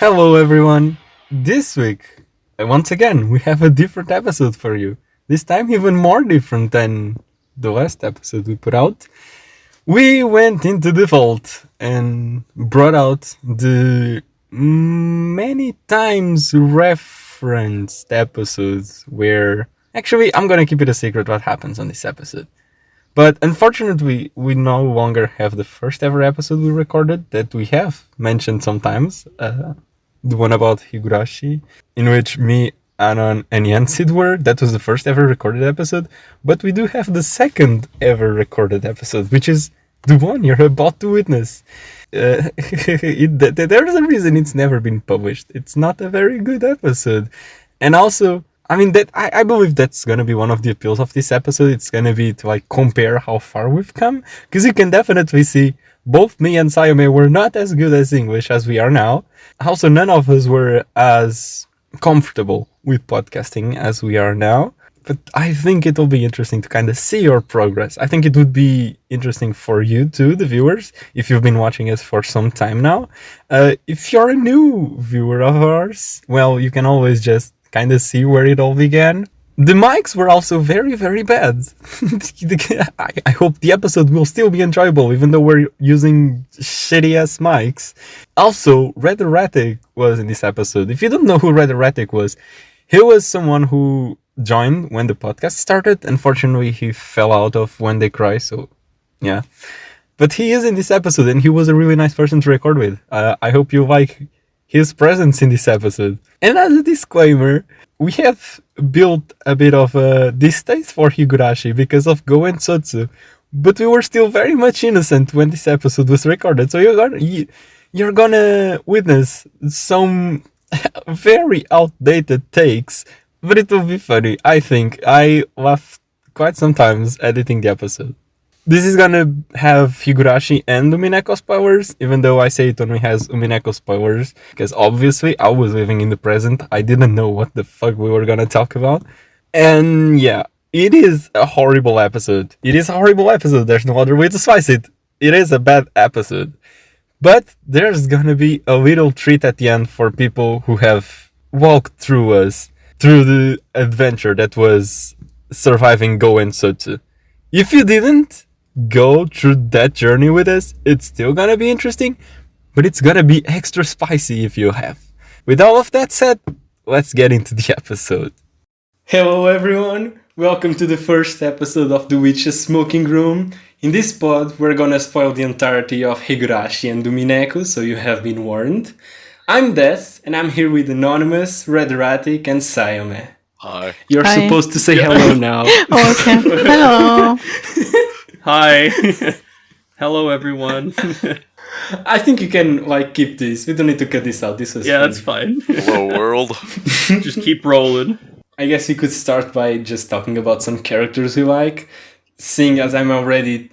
Hello everyone! This week, once again, we have a different episode for you. This time even more different than the last episode we put out. We went into the vault and brought out the many times referenced episodes where... Actually, I'm gonna keep it a secret what happens on this episode. But unfortunately, we no longer have the first ever episode we recorded that we have mentioned sometimes. The one about Higurashi, in which me, Anon, and Yansid were. That was the first ever recorded episode. But we do have the second ever recorded episode, which is the one you're about to witness. There's a reason it's never been published. It's not a very good episode. And also, I believe that's gonna be one of the appeals of this episode. It's gonna be to compare how far we've come, because you can definitely see both me and Sayome were not as good as English as we are now. Also, none of us were as comfortable with podcasting as we are now. But I think it'll be interesting to kind of see your progress. I think it would be interesting for you too, the viewers, if you've been watching us for some time now. If you're a new viewer of ours, well, you can always just kind of see where it all began. The mics were also very, very bad. I hope the episode will still be enjoyable, even though we're using shitty-ass mics. Also, Red Erratic was in this episode. If you don't know who Red Erratic was, he was someone who joined when the podcast started. Unfortunately, he fell out of When They Cry, so yeah. But he is in this episode, and he was a really nice person to record with. I hope you like his presence in this episode. And as a disclaimer, we have built a bit of a distaste for Higurashi because of Go and Sotsu, but we were still very much innocent when this episode was recorded, so you're gonna witness some very outdated takes, but it will be funny. I think I laughed quite sometimes editing the episode. This is gonna have Higurashi and Umineko spoilers, even though I say it only has Umineko spoilers, because obviously I was living in the present. I didn't know what the fuck we were gonna talk about. And yeah, it is a horrible episode. It is a horrible episode. There's no other way to slice it. It is a bad episode. But there's gonna be a little treat at the end for people who have walked through the adventure that was surviving Go and Sotsu. If you didn't go through that journey with us, it's still gonna be interesting, but it's gonna be extra spicy if you have. With all of that said, let's get into the episode. Hello everyone, welcome to the first episode of The Witch's Smoking Room. In this pod, we're gonna spoil the entirety of Higurashi and Umineko, so you have been warned. I'm Des, and I'm here with Anonymous, Red Erratic, and Sayome. Hi. You're Hi. supposed to say hello now. Oh, okay. Hello. Hi. Hello, everyone. I think you can keep this. We don't need to cut this out. This was Yeah, funny. that's fine. Hello, world. Just keep rolling. I guess we could start by just talking about some characters we like. Seeing as I'm already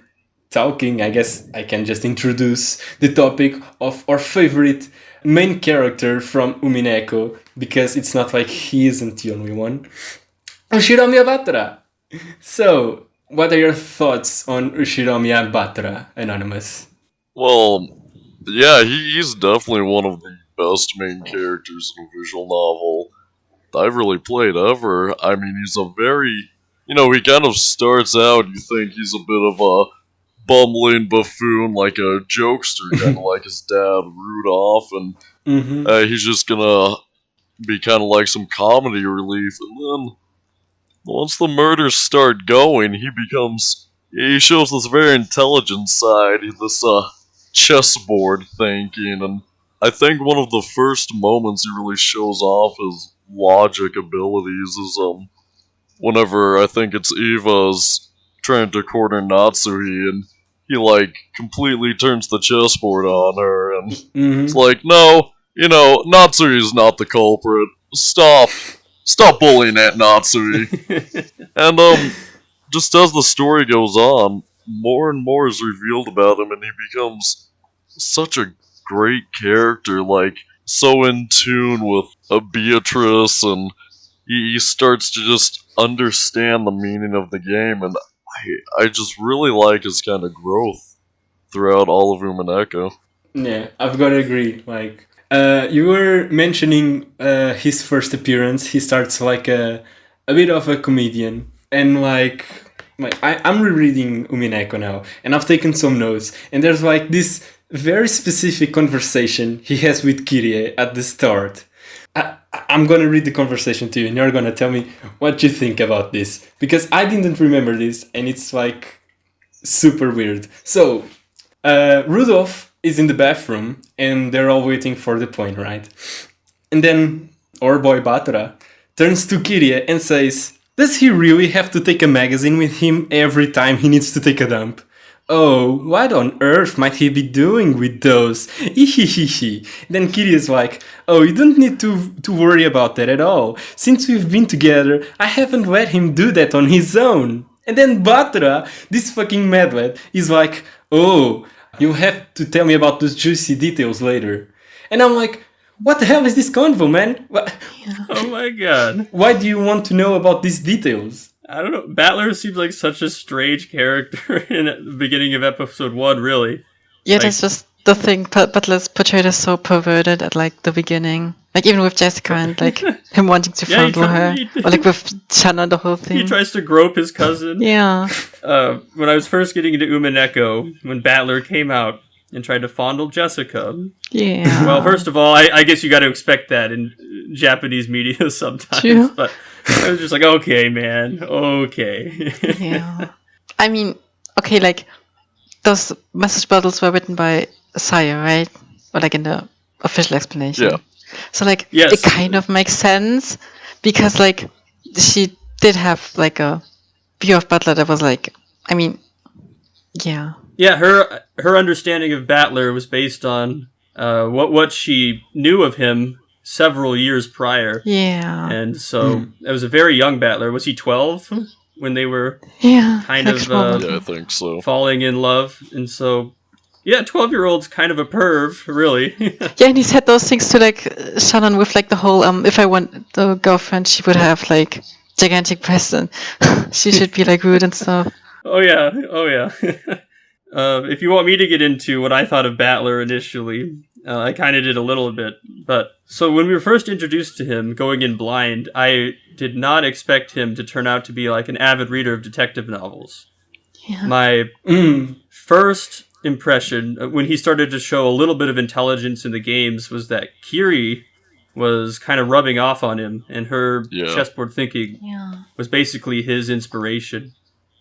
talking, I guess I can just introduce the topic of our favorite main character from Umineko, because it's not like he isn't the only one. Ushiromi Abatra. So, what are your thoughts on Ushiromi Abatra, Anonymous? Well, yeah, he's definitely one of the best main characters in a visual novel I've really played ever. I mean, he's a very... he kind of starts out, you think he's a bit of a bumbling buffoon, like a jokester, kind of like his dad, Rudolph, and he's just gonna be kind of like some comedy relief, and then once the murders start going, he shows this very intelligent side, this chessboard thinking, and I think one of the first moments he really shows off his logic abilities is whenever I think it's Eva's trying to corner Natsuhi, and he completely turns the chessboard on her, and it's like, no, Natsuhi's not the culprit. Stop bullying Aunt Natsui. And just as the story goes on, more and more is revealed about him, and he becomes such a great character, so in tune with Beatrice, and he starts to just understand the meaning of the game, and I just really like his kind of growth throughout all of Umineko. Yeah, I've got to agree. You were mentioning his first appearance. He starts like a bit of a comedian, and I'm rereading Umineko now, and I've taken some notes. And there's like this very specific conversation he has with Kirie at the start. I'm gonna read the conversation to you, and you're gonna tell me what you think about this, because I didn't remember this, and it's like super weird. So, Rudolph is in the bathroom, and they're all waiting for the plane, right? And then our boy Batra turns to Kirie and says, "Does he really have to take a magazine with him every time he needs to take a dump? Oh, what on earth might he be doing with those? Ehehehe." Then Kitty is like, "Oh, you don't need to worry about that at all. Since we've been together, I haven't let him do that on his own." And then Batra, this fucking madlad, is like, "Oh, you'll have to tell me about those juicy details later." And I'm like, what the hell is this convo, man? Oh my god. Why do you want to know about these details? I don't know. Battler seems like such a strange character in the beginning of episode 1, really. Yeah, Like- that's just the thing. Butler's portrayed as so perverted at like the beginning. Like even with Jessica and like him wanting to Yeah, he fondle her. tried- Or like with Shanna, the whole thing. He tries to grope his cousin. Yeah. When I was first getting into Umineko, when Battler came out and tried to fondle Jessica. Yeah. Well, first of all, I guess you got to expect that in Japanese media sometimes. True. But I was just like, okay, man, okay. Yeah. I mean, okay, like those message bottles were written by Saya, right? Or like in the official explanation. Yeah. So like Yes. it kind of makes sense because like she did have like a view of Butler that was like, I mean, yeah. Yeah, her understanding of Battler was based on what she knew of him several years prior. Yeah. And so it was a very young Battler. Was he 12 when they were Yeah. kind of, sexual. Yeah, I think so. falling in love? And so, yeah, 12-year-old's kind of a perv, really. Yeah, and he said those things to like Shannon with like the whole if I want the girlfriend, she would have like gigantic breasts and she should be like rude and stuff. Oh yeah. If you want me to get into what I thought of Battler initially, I kind of did a little bit. But so when we were first introduced to him, going in blind, I did not expect him to turn out to be like an avid reader of detective novels. Yeah. My first impression when he started to show a little bit of intelligence in the games was that Kiri was kind of rubbing off on him, and her Yeah. chessboard thinking Yeah. was basically his inspiration.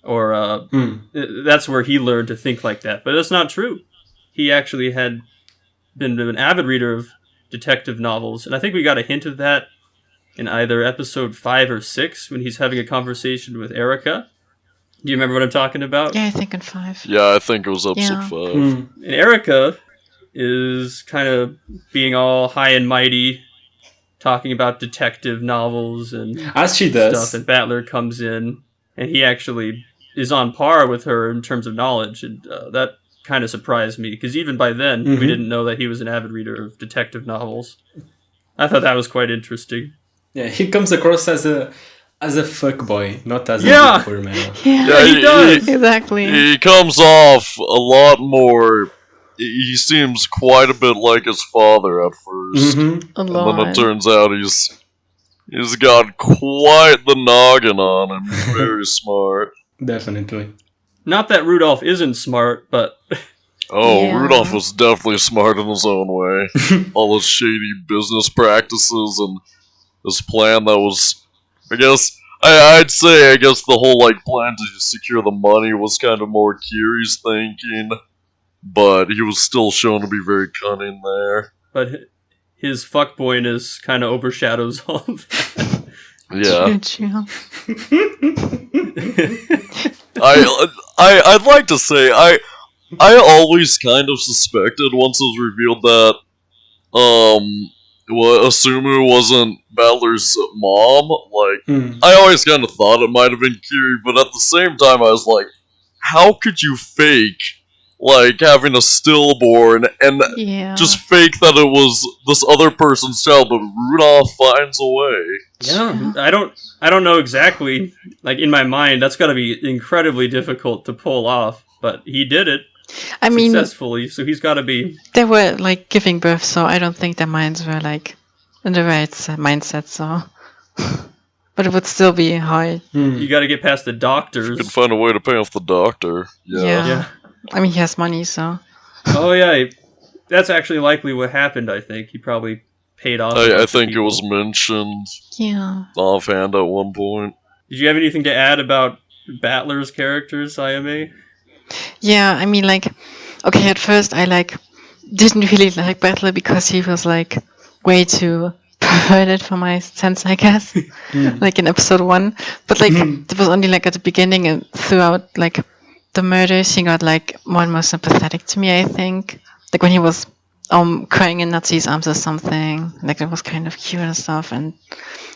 Or that's where he learned to think like that. But that's not true. He actually had been an avid reader of detective novels, and I think we got a hint of that in either episode 5 or 6 when he's having a conversation with Erica. Do you remember what I'm talking about? Yeah, I think in 5. Yeah, I think it was episode Yeah. 5. And Erica is kind of being all high and mighty, talking about detective novels and As she does. stuff, and Battler comes in, and he actually is on par with her in terms of knowledge, and that kind of surprised me, because even by then, we didn't know that he was an avid reader of detective novels. I thought that was quite interesting. Yeah, he comes across as a fuckboy, not as Yeah. a poor man. Yeah, he does. exactly. He comes off a lot more. He seems quite a bit like his father at first. A And then lot. it turns out he's got quite the noggin on him. He's very smart. Definitely. Not that Rudolph isn't smart, but Oh, Yeah. Rudolph was definitely smart in his own way. All his shady business practices and his plan that was, I guess, I'd say, I guess the whole, like, plan to secure the money was kind of more Kiri's thinking, but he was still shown to be very cunning there. his fuckboyness kind of overshadows all of that. Yeah. True. I'd like to say, I always kind of suspected once it was revealed that, Asumu wasn't Battler's mom. Like, I always kind of thought it might have been Kiri, but at the same time, I was like, how could you fake, like, having a stillborn and Yeah. just fake that it was this other person's child, but Rudolph finds a way. Yeah, I don't know exactly. Like, in my mind, that's got to be incredibly difficult to pull off, but he did it. I mean, successfully, so he's got to be. they were like giving birth, so I don't think their minds were like in the right mindset. So, but it would still be hard. You got to get past the doctors. Can find a way to pay off the doctor. Yeah. I mean, he has money, so. Oh yeah, that's actually likely what happened. I think he probably paid off. I think it was mentioned offhand at one point. Did you have anything to add about Battler's characters, IMA? Yeah, I mean, like, okay, at first I didn't really like Battler because he was like way too perverted for my sense, I guess. Like in episode 1, but like it was only like at the beginning, and throughout like the murders, he got like more and more sympathetic to me. I think like when he was crying in Nazi's arms or something, like it was kind of cute and stuff, and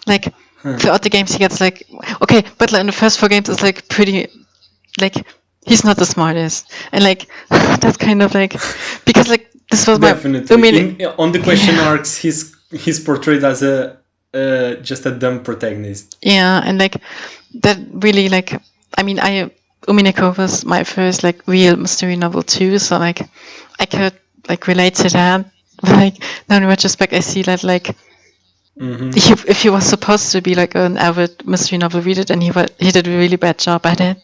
like throughout the games he gets like okay, but like in the first 4 games it's like pretty like. He's not the smartest, and like that's kind of like because like this was definitely on the question marks. He's portrayed as a just a dumb protagonist. Yeah, and like that really like I mean Umineko was my first like real mystery novel too, so like I could like relate to that. But like now in retrospect, I see that like. If he was supposed to be like an avid mystery novel reader, then he did a really bad job at it.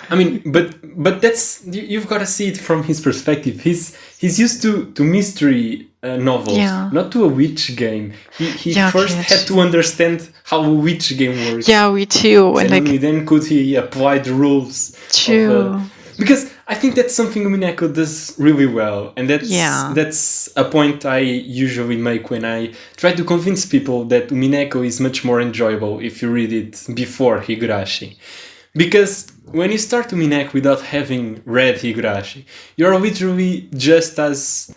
I mean, but that's you've got to see it from his perspective. He's used to mystery novels, not to a witch game. He first had to understand how a witch game works. Yeah, we too. And only then could he apply the rules. True. Because I think that's something Umineko does really well, and that's a point I usually make when I try to convince people that Umineko is much more enjoyable if you read it before Higurashi. Because when you start Umineko without having read Higurashi, you're literally just as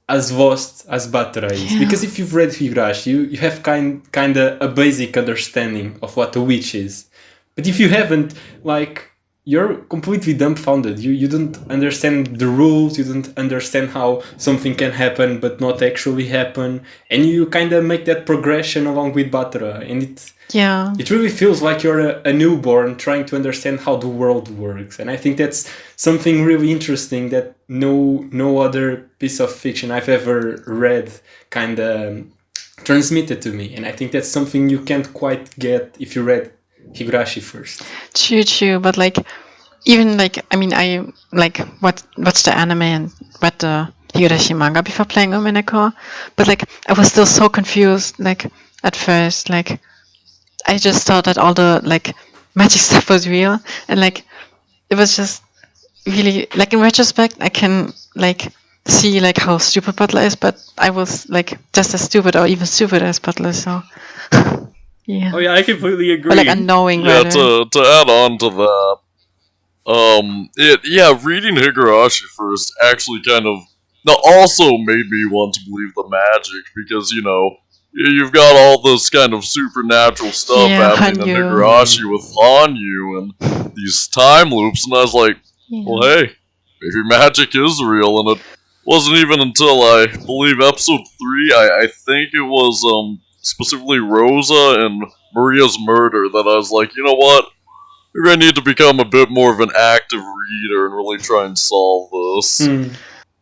lost as Batra is. Because if you've read Higurashi, you have kind of a basic understanding of what a witch is. But if you haven't, like, you're completely dumbfounded. You don't understand the rules, you don't understand how something can happen but not actually happen. And you kind of make that progression along with Batra. And it really feels like you're a newborn trying to understand how the world works. And I think that's something really interesting that no other piece of fiction I've ever read kind of transmitted to me. And I think that's something you can't quite get if you read Higurashi first. True, but like even like I mean I like watched the anime and read the Higurashi manga before playing Umineko, but like I was still so confused like at first. Like I just thought that all the like magic stuff was real, and like it was just really like in retrospect I can like see like how stupid Butler is, but I was like just as stupid or even stupider as Butler, so yeah. Oh yeah, I completely agree. Or like unknowing. Yeah, to add on to that, reading Higurashi first actually kind of also made me want to believe the magic, because you've got all this kind of supernatural stuff happening in Higurashi with Hanyu and these time loops, and I was like, well, hey, maybe magic is real. And it wasn't even until I believe episode 3, I think it was specifically Rosa and Maria's murder, that I was like, you know what? Maybe I need to become a bit more of an active reader and really try and solve this.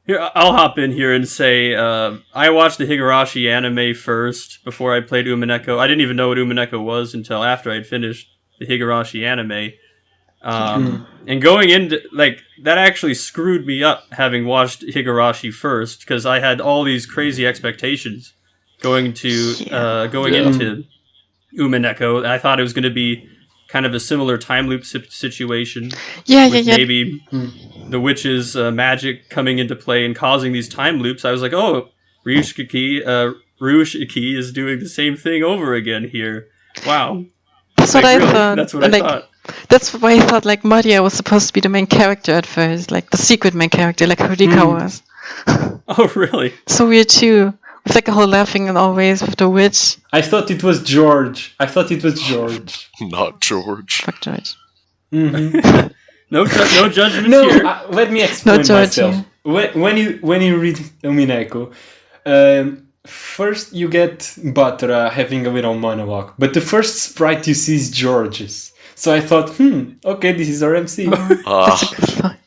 Here, I'll hop in here and say I watched the Higurashi anime first before I played Umineko. I didn't even know what Umineko was until after I'd finished the Higurashi anime. And going into like that actually screwed me up, having watched Higurashi first, because I had all these crazy expectations going into Umineko. I thought it was going to be kind of a similar time loop situation. Maybe the witch's magic coming into play and causing these time loops. I was like, oh, Ryushiki is doing the same thing over again here. Wow. That's what I thought. That's what I thought. That's why I thought like Maria was supposed to be the main character at first, like the secret main character, like Rika was. Oh, really? So weird too. With like a whole laughing and always with the witch. I thought it was George. Not George. Fuck George. No judgment here. Let me explain myself. When you read Umineko, first you get Batra having a little monologue, but the first sprite you see is George's. So I thought, okay, this is our MC. That's a good point.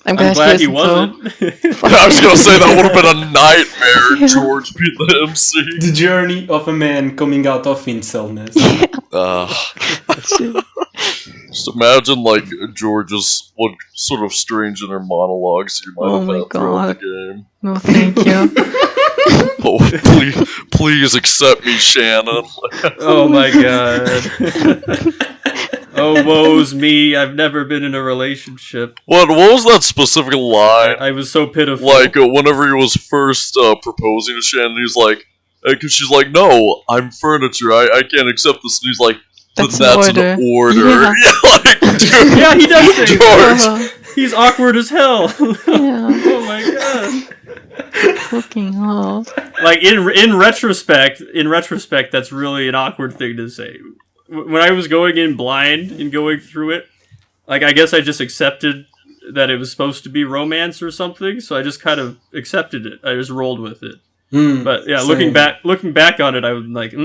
I'm I'm glad he isn't, though. wasn't. I was gonna say that would have been a nightmare. George being the MC. The journey of a man coming out of incelness. Just imagine like George's what sort of strange inner monologues you might Oh have my had throughout the God. game. No, thank you. Oh, please accept me, Shannon. Oh my god. Oh, woe's me. I've never been in a relationship. What was that specific line? I was so pitiful. Like, whenever he was first proposing to Shannon, he's like, because she's like, no, I'm furniture, I can't accept this. And he's like, then that's an order. Yeah. Like, dude, yeah, he does say that. George. He's awkward as hell. Yeah. Oh my god. Fucking hell. Like in retrospect, that's really an awkward thing to say. When I was going in blind and going through it, like I guess I just accepted that it was supposed to be romance or something, so I just kind of accepted it. I just rolled with it. But yeah, same. looking back on it, I was like, a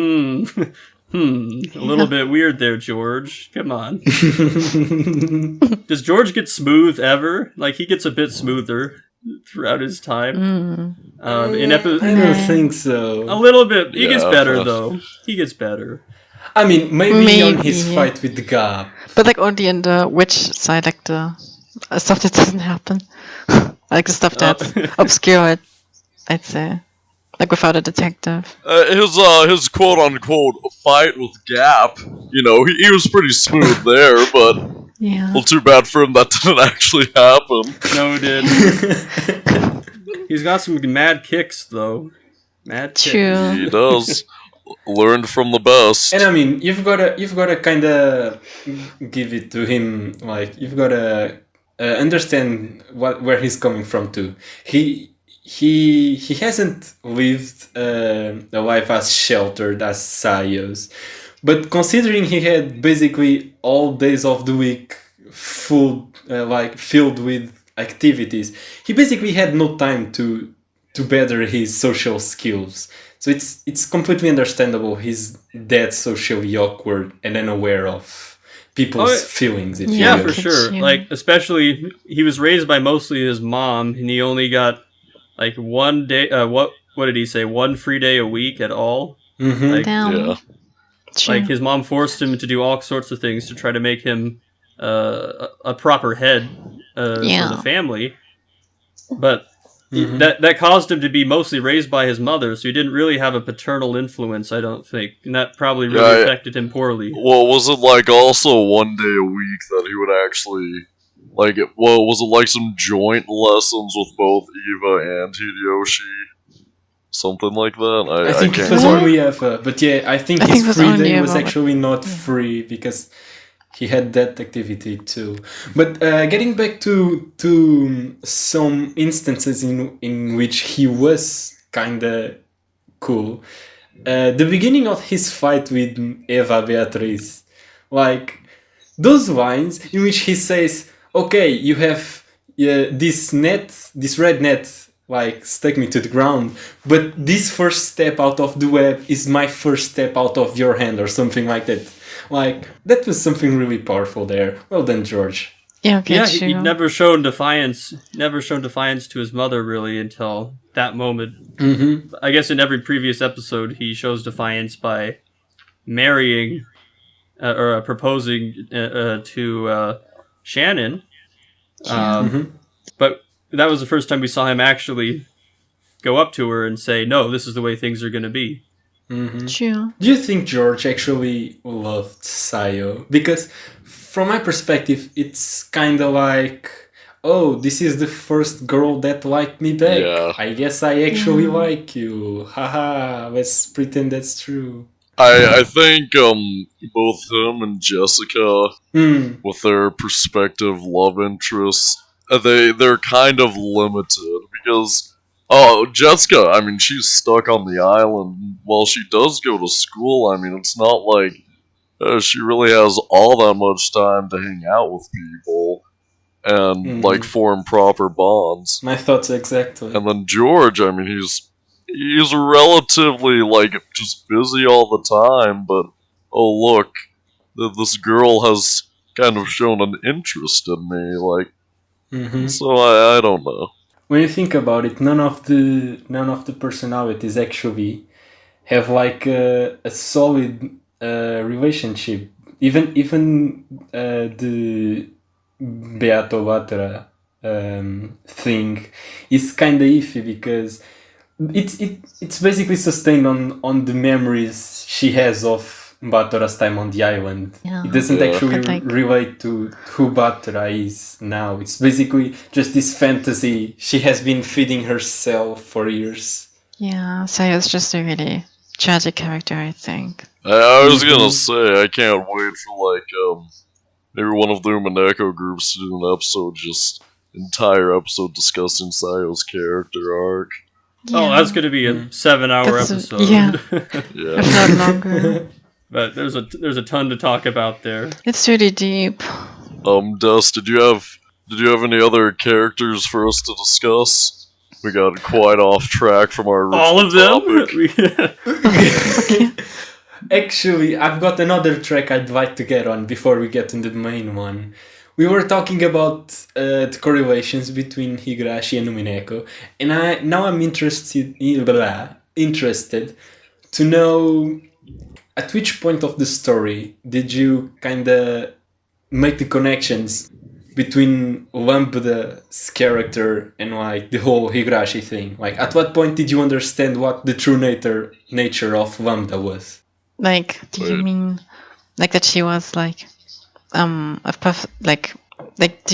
little bit weird there, George. Come on. Does George get smooth ever? Like he gets a bit smoother throughout his time. In I don't think so. a little bit. He gets Yeah, better yeah. though. He gets better. I mean, maybe on Maybe, his yeah. fight with the Gap. But like only in the witch side, like the stuff that doesn't happen. Like the stuff that's obscure, I'd say. Like without a detective. His quote unquote fight with Gap, you know, he was pretty smooth there, but Yeah. well, too bad for him that didn't actually happen. No, it didn't. He's got some mad kicks though. Mad kicks. True. He does. Learned from the best. And I mean, you've gotta kind of give it to him. Like you've gotta understand where he's coming from too. He hasn't lived a life as sheltered as Sayo's, but considering he had basically all days of the week full, like filled with activities, he basically had no time to better his social skills. So it's completely understandable he's that socially awkward and unaware of people's feelings. If Yeah, you for will. sure. Yeah. Like, especially, he was raised by mostly his mom, and he only got, like, one day, what did he say, one free day a week at all? Mhm. Like, Damn. Yeah. True. like, his mom forced him to do all sorts of things to try to make him a proper head for Yeah. the family. But Mhm. that caused him to be mostly raised by his mother, so he didn't really have a paternal influence, I don't think. And that probably really Yeah, affected him poorly. Well, was it like also one day a week that he would actually like? Well, was it like some joint lessons with both Eva and Hideyoshi? Something like that. I think can't it was quite- only Eva, but yeah, I think I think his it was free only day was Eva, but- actually not free because he had that activity too. But getting back to some instances in which he was kinda cool, the beginning of his fight with Eva Beatriz, like those lines in which he says, "Okay, you have this red net." Like stuck me to the ground, but this first step out of the web is my first step out of your hand, or something like that. Like that was something really powerful there. Well done, George. Yeah, okay, Yeah, true. he'd never shown defiance to his mother really until that moment. Mm-hmm. I guess in every previous episode he shows defiance by marrying or proposing to Shannon. But that was the first time we saw him actually go up to her and say, "No, this is the way things are going to be." True. Do you think George actually loved Sayo? Because from my perspective, it's kind of like, oh, this is the first girl that liked me back. Yeah. I guess I actually like you. Haha, let's pretend that's true. I think both him and Jessica, with their prospective love interests, they're kind of limited because Jessica, I mean, she's stuck on the island. While she does go to school, I mean, it's not like she really has all that much time to hang out with people and like form proper bonds. My thoughts exactly. And then George, I mean, he's relatively like just busy all the time, but oh look, this girl has kind of shown an interest in me. Like So I don't know. When you think about it, none of the personalities actually have like a solid relationship. Even the Beato Batra thing is kind of iffy because it's basically sustained on the memories she has of Batora's time on the island. Yeah. It doesn't Yeah. actually But, like- relate to who Batora is now. It's basically just this fantasy she has been feeding herself for years. Yeah, so it's just a really tragic character, I think. I was gonna say, I can't wait for, like, maybe one of the Umineko groups to do an episode, just entire episode discussing Sayo's character arc. Oh, that's going to be a 7-hour That's episode. yeah. Yeah. If not longer. But there's a ton to talk about there. It's really deep. Dust, did you have any other characters for us to discuss? We got quite off track from our original All of topic. them. Actually, I've got another track I'd like to get on before we get to the main one. We were talking about the correlations between Higurashi and Umineko, and I'm interested to know at which point of the story did you kind of make the connections between Lambda's character and like the whole Higurashi thing? Like, at what point did you understand what the true nature of Lambda was? Like, do you mean like that she was like do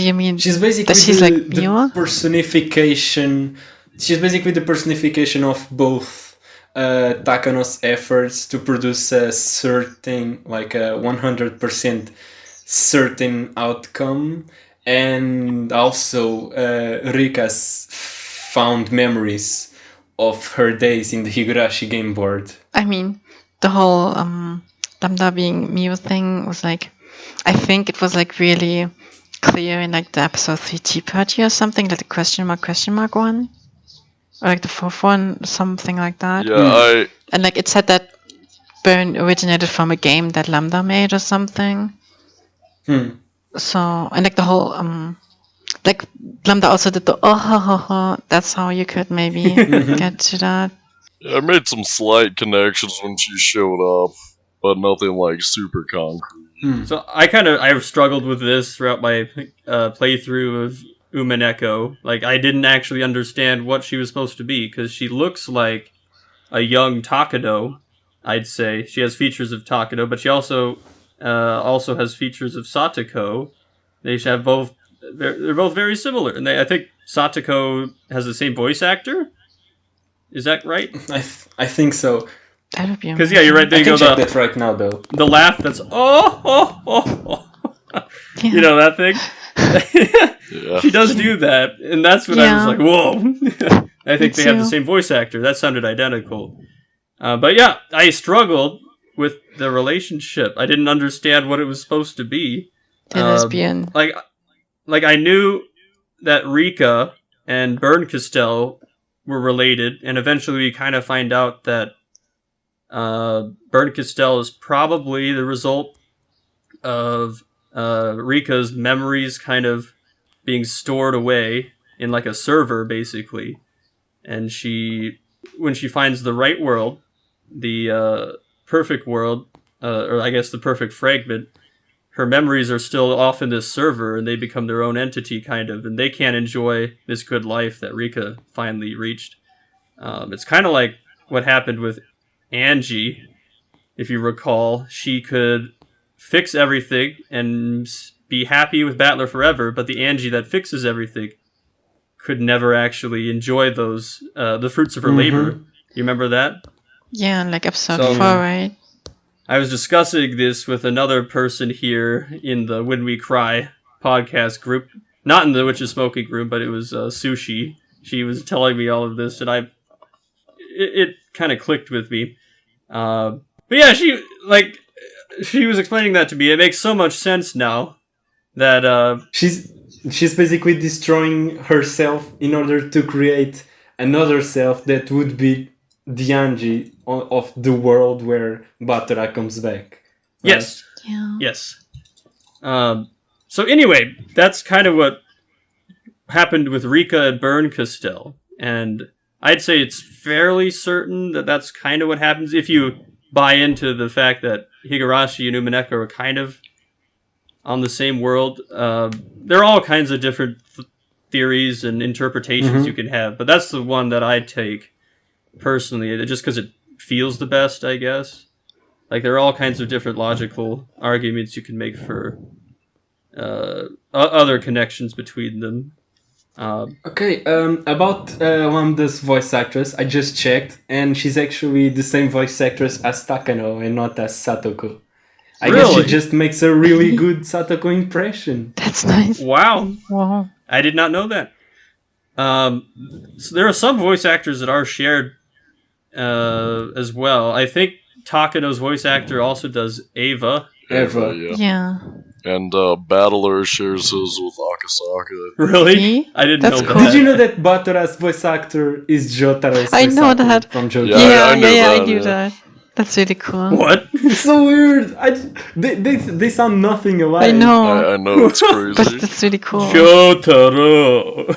you mean She's basically that she's like pure? personification. She's basically the personification of both Takano's efforts to produce a certain, like a 100% certain outcome, and also Rika's found memories of her days in the Higurashi game board. I mean, the whole Lambda being Mew thing was like, I think it was like really clear in like the episode 3 Tea Party or something, like the question mark one, or like the fourth one, something like that. Yeah, And like it said that Burn originated from a game that Lambda made or something. So, and like the whole like Lambda also did the that's how you could maybe get to that. I made some slight connections when she showed up, but nothing like super concrete. So I've struggled with this throughout my playthrough of Umineko. Like, I didn't actually understand what she was supposed to be, because she looks like a young Takano, I'd say. She has features of Takano, but she also has features of Satoko. They have both. They're both very similar, and I think Satoko has the same voice actor. Is that right? I think so. That would be Because yeah, you're right. There I you can go. check that right now, though. The laugh that's Yeah. you know that thing. Yeah. She does do that, and that's when I was Yeah. like, whoa. I think Me they have the too. same voice actor. That sounded identical. But yeah, I struggled with the relationship. I didn't understand what it was supposed to be. The lesbian. Like I knew that Rika and Berncastel were related, and eventually we kind of find out that Berncastel is probably the result of Rika's memories kind of being stored away in like a server, basically. And when she finds the right world, the perfect world, or I guess the perfect fragment, her memories are still off in this server, and they become their own entity, kind of, and they can't enjoy this good life that Rika finally reached. It's kind of like what happened with Angie. If you recall, she could fix everything and be happy with Battler forever, but the Angie that fixes everything could never actually enjoy those the fruits of her labor. You remember that? Yeah, like episode So- 4, right? I was discussing this with another person here in the When We Cry podcast group. Not in the Witches Smoking Room, but it was Sushi. She was telling me all of this, and it kind of clicked with me. But yeah, she was explaining that to me. It makes so much sense now that She's basically destroying herself in order to create another self that would be the Angie of the world where Batra comes back. Right? yes. So anyway, that's kind of what happened with Rika at Burn Castell, and I'd say it's fairly certain that that's kind of what happens if you buy into the fact that Higurashi and Umineko are kind of on the same world. There are all kinds of different theories and interpretations you can have, but that's the one that I take personally, just because it feels the best, I guess. Like, there are all kinds of different logical arguments you can make for other connections between them. Okay, about Wamda's voice actress, I just checked, and she's actually the same voice actress as Takano and not as Satoko. I guess Really? she just makes a really good Satoko impression. That's nice. Wow. Wow. I did not know that. So there are some voice actors that are shared as well. I think Takano's voice actor also does Ava. Eva. Yeah. Yeah. And Battler shares his with Akasaka. Really? See? I didn't That's know cool. Did you that. know that Batora's voice actor is Jotaro's I voice know actor that. from JoJo? Yeah, I knew I that, knew yeah. that. That's really cool. What? It's so weird. They sound nothing alike. I know. I know, it's But crazy. that's really cool. Shotaro.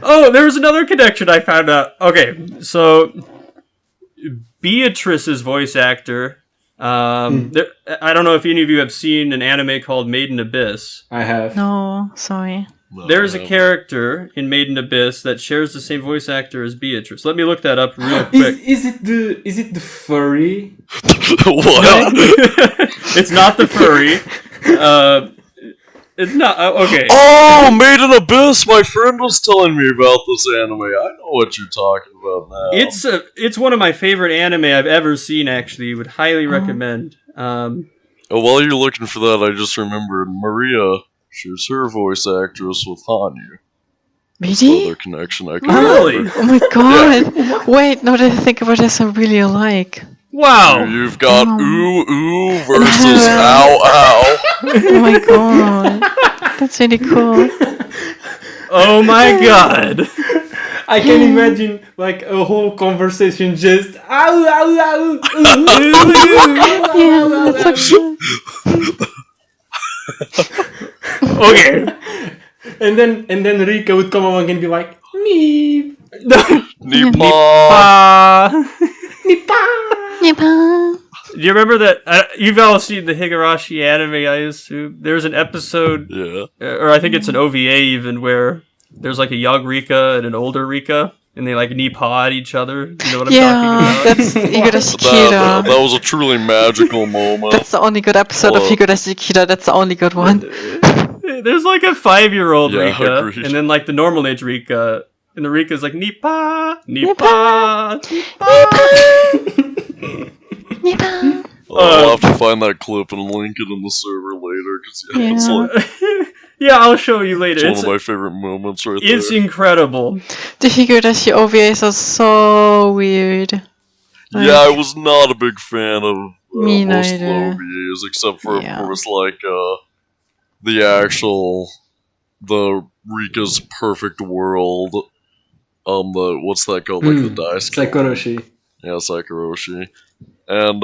Oh, there's another connection I found out. Okay, so Beatrice's voice actor. There, I don't know if any of you have seen an anime called Made in Abyss. I have. No, sorry. No, There's a no. character in Made in Abyss that shares the same voice actor as Beatrice. Let me look that up real quick. Is it the furry? What? It's not the furry. It's not. Okay. Oh, Made in Abyss! My friend was telling me about this anime. I know what you're talking about now. It's one of my favorite anime I've ever seen. Actually, would highly recommend. Oh, while you're looking for that, I just remembered Maria shares her voice actress with Hanyu. That's the Really? other connection I can Really? remember. Oh my god. Wait, now that I think about this, I really alike. Wow. You've got Um, Ooh Ooh versus Ow Ow. Oh my god. That's really cool. Oh my god. I can imagine like a whole conversation just ow ow ow. Yeah, that's so cool. Okay. And then Rika would come along and be like meep. Nippon. Yippee. Do you remember that? You've all seen the Higurashi anime, I assume. There's an episode, Yeah. or I think it's an OVA even, where there's like a young Rika and an older Rika, and they like knee-paw at each other. You know what I'm Yeah, talking about? that's Higurashi That Kira. was a truly magical moment. That's the only good episode of Oh. Higurashi Kira. That's the only good one. There's like a 5-year-old Yeah, Rika, agreed. and then like the normal age Rika, and the Rika's like knee-paw, knee-paw, Yippee. I'll have to find that clip and link it in the server later, because it's, Yeah. like, Yeah, I'll show you later. it's one of my favorite moments right It's there. The incredible. Higurashi OVAs are so weird. Yeah, I was not a big fan of Me most of the neither. OVAs, except for, Yeah. of course, like, the Rika's Perfect World, what's that called, like, the dice game? Sakoroshi. Yeah, Sakoroshi. And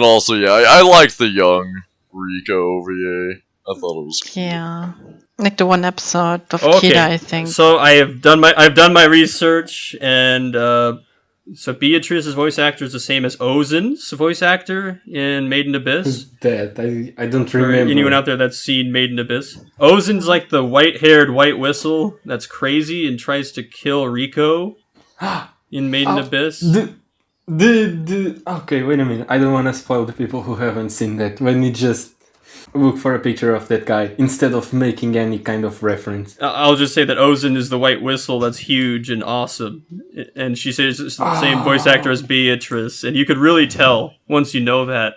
also, yeah, I liked the young Rika OVA. I thought it was cool. Yeah. Like the one episode of Okay. Kira, I think. So I've done my research, and so Beatrice's voice actor is the same as Ozen's voice actor in Made in Abyss. Who's that? I don't For remember. anyone out there that's seen Made in Abyss, Ozen's like the white-haired white whistle that's crazy and tries to kill Rico in Made in Oh, Abyss. Okay, wait a minute. I don't want to spoil the people who haven't seen that. When you just look for a picture of that guy instead of making any kind of reference. I'll just say that Ozen is the white whistle that's huge and awesome, and she says it's the same voice actor as Beatrice, and you could really tell once you know that.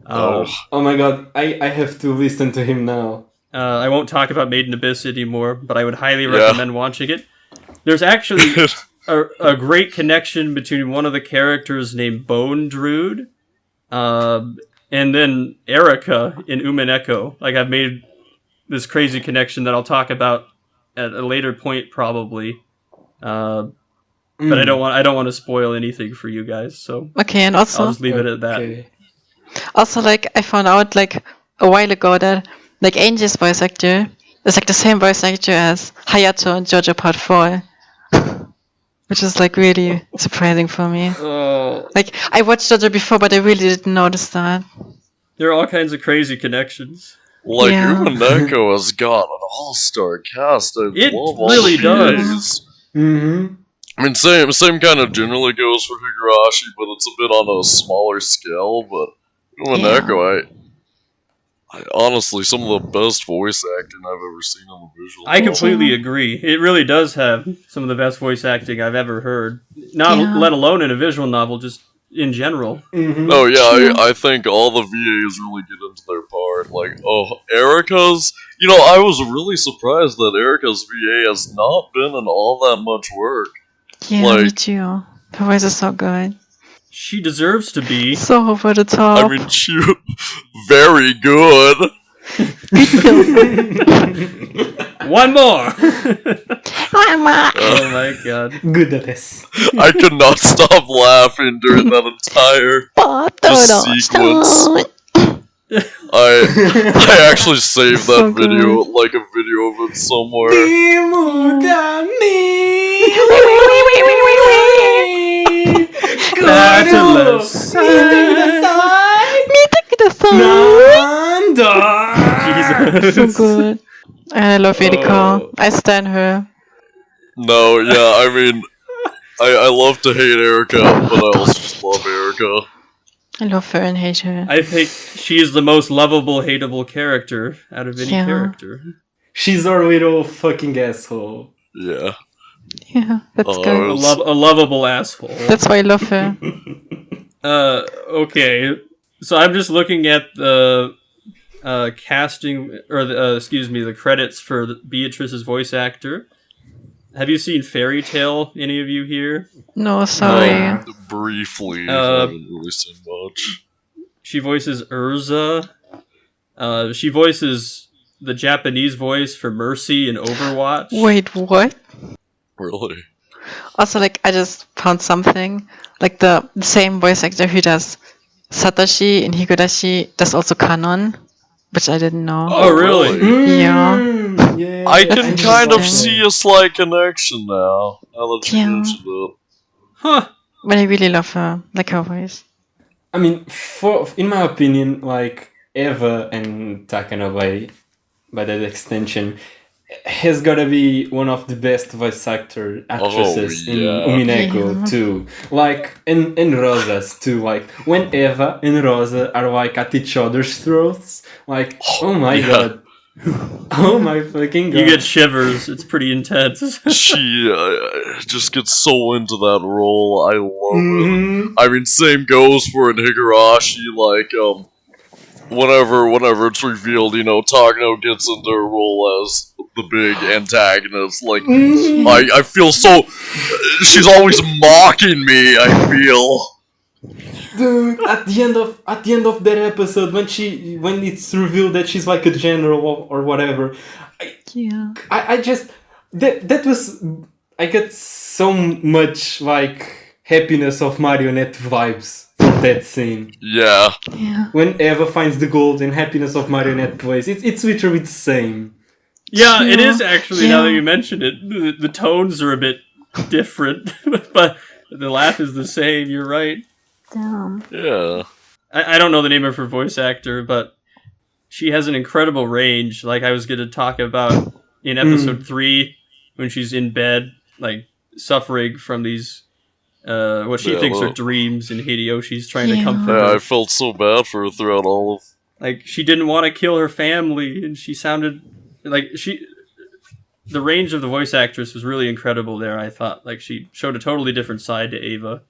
Oh. Oh my god, I have to listen to him now. I won't talk about Made in Abyss anymore, but I would highly Yeah. recommend watching it. There's actually a great connection between one of the characters named Bone Druid, and then Erica in Umineko. Like, I've made this crazy connection that I'll talk about at a later point, probably. But I don't want to spoil anything for you guys, so Okay, and I'll also, just leave it at that. Okay. like, I found out, like, a while ago that like Angie's voice actor is like the same voice actor as Hayato in JoJo Part 4. Which is like really surprising for me. Oh, Like I watched JoJo before, but I really didn't notice that. there are all kinds of crazy connections. Like, Yeah. Umineko has got an all-star cast. I It love all really the does. VAs. Mm-hmm. I mean, same kind of generally goes for Higurashi, but it's a bit on a smaller scale. But Umineko, I honestly, some of the best voice acting I've ever seen in the visual. I novel. completely agree. It really does have some of the best voice acting I've ever heard. Not Yeah. let alone in a visual novel, just in general. Mm-hmm. Oh yeah, I think all the VAs really get into their part. Like, Erica's. You know, I was really surprised that Erica's VA has not been in all that much work. Yeah, Like- me too. Her voice is so good. She deserves to be. So over the top. I mean, she very good. One more! Mama. Oh my god. Good at this. I could not stop laughing during that entire sequence. I actually saved that So video, like a video of it somewhere. Fabulous. Jesus. So good. And I love Erika. Oh. I stan her. No, yeah, I mean, I love to hate Erica, but I also just love Erica. I love her and hate her. I think she is the most lovable, hateable character out of any Yeah. character. She's our little fucking asshole. Yeah. Yeah, that's Oh, good. A lovable asshole. That's why I love her. Okay. So I'm just looking at the casting, or the credits for Beatrice's voice actor. Have you seen Fairy Tale? Any of you here? No, sorry. No. Briefly, I haven't really seen much. She voices Urza. She voices the Japanese voice for Mercy in Overwatch. Wait, what? Really? Also, like, I just found something. Like, the same voice actor who does Satoshi in Higurashi does also Kanon, which I didn't know. Oh, really? Yeah. Yeah. I can That's kind of interesting. see a slight connection now that you Yeah. mentioned it. Huh. But I really love her, like her voice. I mean, in my opinion, like Eva and Takanobe, by that extension, has gotta be one of the best voice actresses in yeah. Umineko Yeah. too. Like, and Rosa's too. Like, when Eva and Rosa are like at each other's throats, like, oh my Yeah. god. Oh my fucking god. You get shivers. It's pretty intense. She just gets so into that role. I love it. Mhm. I mean, same goes for in Higurashi. Like, whenever it's revealed, Takano gets into her role as the big antagonist. Like, I feel so. She's always mocking me. I feel. Dude, at the end of that episode, when it's revealed that she's like a general or whatever, Yeah. I just that was, I get so much like happiness of marionette vibes from that scene. Yeah. Yeah. When Eva finds the gold and happiness of marionette plays, it's literally the same. Yeah, it Yeah. is actually, now that Yeah. you mention it. The tones are a bit different, but the laugh is the same, you're right. Damn. Yeah. I don't know the name of her voice actor, but she has an incredible range, like I was going to talk about in episode 3, when she's in bed, like, suffering from these, what she Yeah, thinks are well- dreams, and Hideyoshi's trying to Yeah. comfort Yeah, her. I felt so bad for her throughout all of. Like, she didn't want to kill her family, and she sounded like the range of the voice actress was really incredible there, I thought. Like, she showed a totally different side to Ava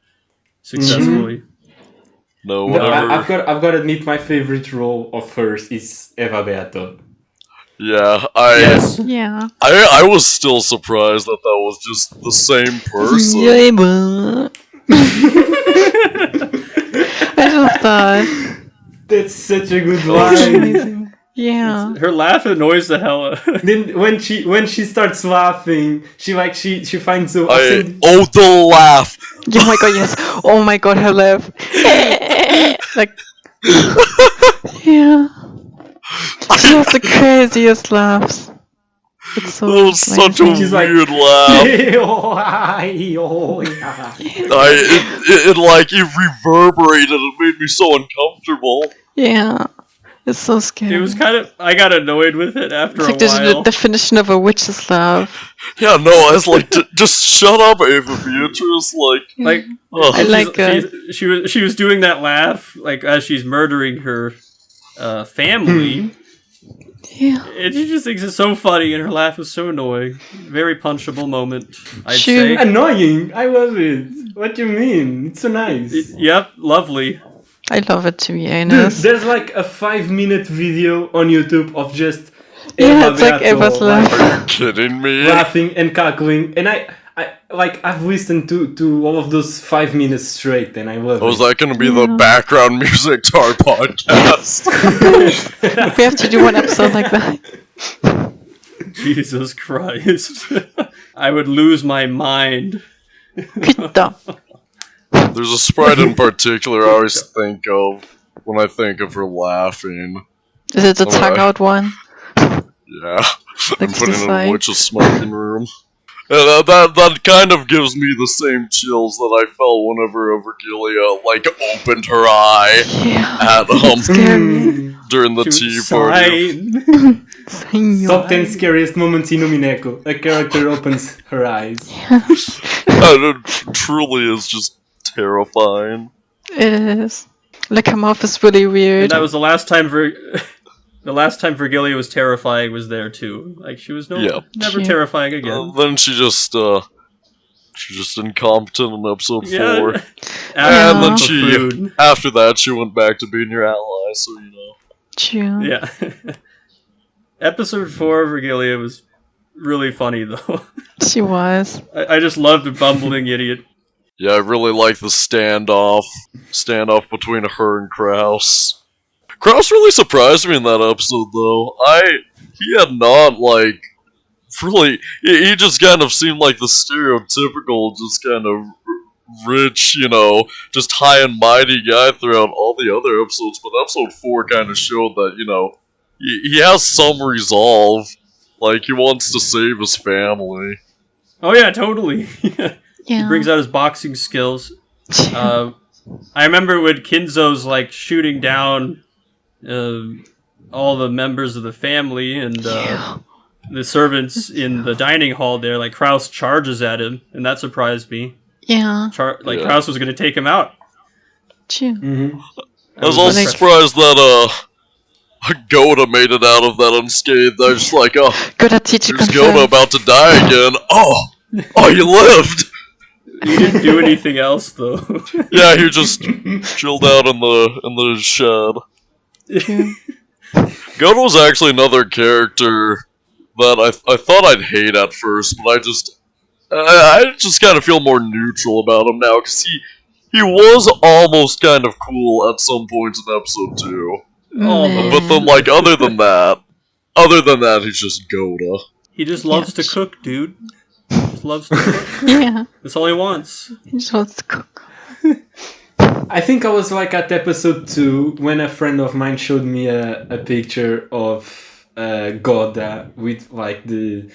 successfully. No, But whatever. I've got to admit, my favorite role of hers is Eva Beato. Yeah, Yes. Yeah. I was still surprised that was just the same person. I love that. That's such a good Oh, line. Amazing. Yeah. Her laugh annoys the hell out. Then when she starts laughing, she finds a The laugh. Oh my god, yes. Oh my god, her laugh. Like, yeah. She has the craziest laughs. It's so That was such a amazing. She's like- weird laugh. It reverberated and made me so uncomfortable. Yeah. It's so scary. It was kind of. I got annoyed with it after It's a like there's while. the definition of a witch's laugh. Yeah, no, I was like, just shut up, Ava Beatrice. Like, ugh. I like she was doing that laugh like as she's murdering her family. Yeah. And she just thinks it's so funny, and her laugh is so annoying. Very punchable moment, I'd She- say. Annoying. I love it. What do you mean? It's so nice. Yep, lovely. I love it to be Dude, honest. there's like a 5-minute video on YouTube of just Yeah, Eva it's like Beato, Eva's laugh. Are you kidding me? laughing and cackling, and I've listened to all of those 5 minutes straight, and I love Was it. that going to be the background music to our podcast? We have to do one episode like that. Jesus Christ. I would lose my mind. Pita. There's a sprite in particular I always think of when I think of her laughing. Is it the Alright. tongue out one? Yeah, I'm Like putting the in a side. witch's smoking room. And that kind of gives me the same chills that I felt whenever Virgilia, opened her eye Yeah. at, Scary. during the She tea would party. sign. Senor. Top 10 scariest moments in Umineko. A character opens her eyes. It truly is just terrifying. It is. Like her mouth is really And weird. that was the last time the last time Virgilia was terrifying was there too. Like she was Yeah. never Yeah. terrifying again. Then she's just incompetent in episode 4. Yeah. And then Yeah. she, after that, she went back to being your ally, so you know. True. Yeah. Episode 4 of Virgilia was really funny though. She was. I just loved the bumbling idiot. Yeah, I really like the standoff between her and Kraus. Kraus really surprised me in that episode, though. He had not, really, he just kind of seemed like the stereotypical, just kind of rich, just high and mighty guy throughout all the other episodes, but episode 4 kind of showed that, he has some resolve. Like, he wants to save his family. Oh yeah, totally. He Yeah. brings out his boxing skills. I remember when Kinzo's shooting down all the members of the family and the servants in the dining hall there. Kraus charges at him, and that surprised me. Yeah. Yeah. Kraus was going to take him out. True. I was also surprised that, Goda made it out of that unscathed. I was just like, oh, Good at teacher here's Goda confirmed. about to die again. Oh, you lived! He didn't do anything else though. Yeah, he just chilled out in the shed. True. Goda was actually another character that I thought I'd hate at first, but I just kind of feel more neutral about him now, because he was almost kind of cool at some points in episode 2. Oh, But then, other than that, he's just Goda. He just loves to cook, dude. Just loves to cook. Yeah. That's all he wants. He just wants to cook. I think I was at episode 2 when a friend of mine showed me a picture of Goda with the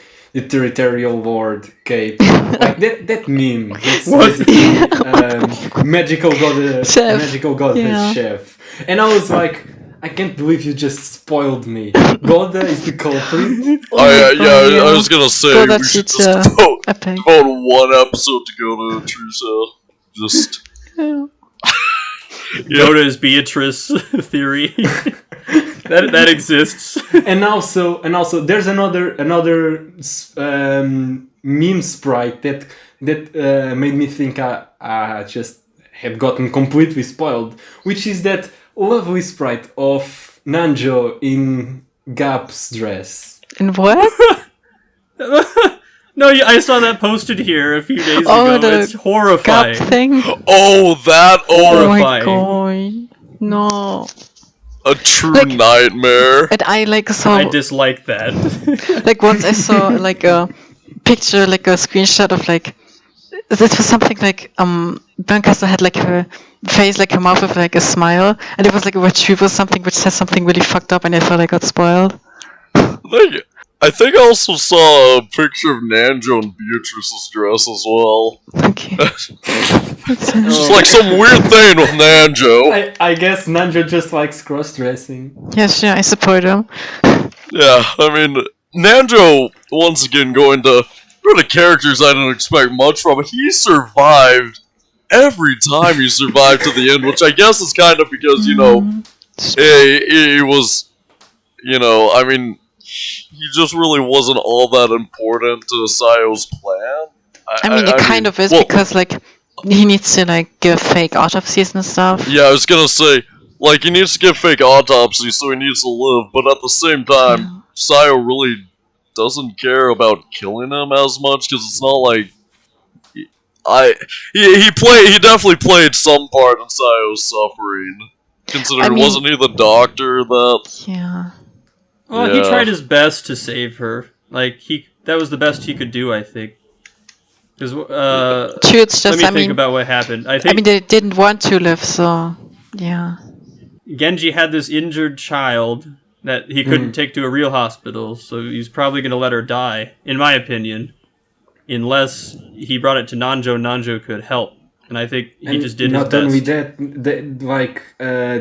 territorial lord cape. That meme. That's What? basically, magical Goda Chef. magical Goda Yeah. chef. And I was like, I can't believe you just spoiled me. Goda is the culprit. I was gonna say, Goda we should teacher. just devote Epic. one episode to Goda and Teresa. Just... Yeah. Yoda's Beatrice theory. that exists. And also there's another meme sprite that made me think I just had gotten completely spoiled, which is that lovely sprite of Nanjo in Gap's dress. And what? No, I saw that posted here a few days Oh, ago. the It's horrifying. Gap thing? Oh, that! Oh my Horrifying. god. No. A true Like- nightmare. And I saw I dislike that. once I saw a picture, a screenshot of this was something Blancaster had her face, like her mouth with like a smile, and it was like a retrieval something which says something really fucked up, and I felt I got spoiled. I think I also saw a picture of Nanjo in Beatrice's dress as well. Okay. It's like some weird thing with Nanjo. I guess Nanjo just likes cross-dressing. Yeah, sure, I support him. Yeah, I mean, Nanjo, once again, going to the characters I didn't expect much from. He survived every time he survived to the end, which I guess is kind of because, you know, he was, you know, I mean, he just really wasn't all that important to Sayo's plan. I mean, it kind of is, because, like, he needs to, like, give fake autopsies and stuff. Yeah, I was gonna say, like, he needs to give fake autopsies, so he needs to live, but at the same time, Sayo really doesn't care about killing him as much, because it's not like... He definitely played some part in Sayo's suffering, considering wasn't he the doctor that... Yeah. Well, he tried his best to save her. Like, that was the best he could do, I think. Because, True, it's just, let me think about what happened. I mean, they didn't want to live, so, yeah. Genji had this injured child that he couldn't take to a real hospital, so he's probably going to let her die, in my opinion. Unless he brought it to Nanjo, Nanjo could help. And I think he just did his best. Not only that,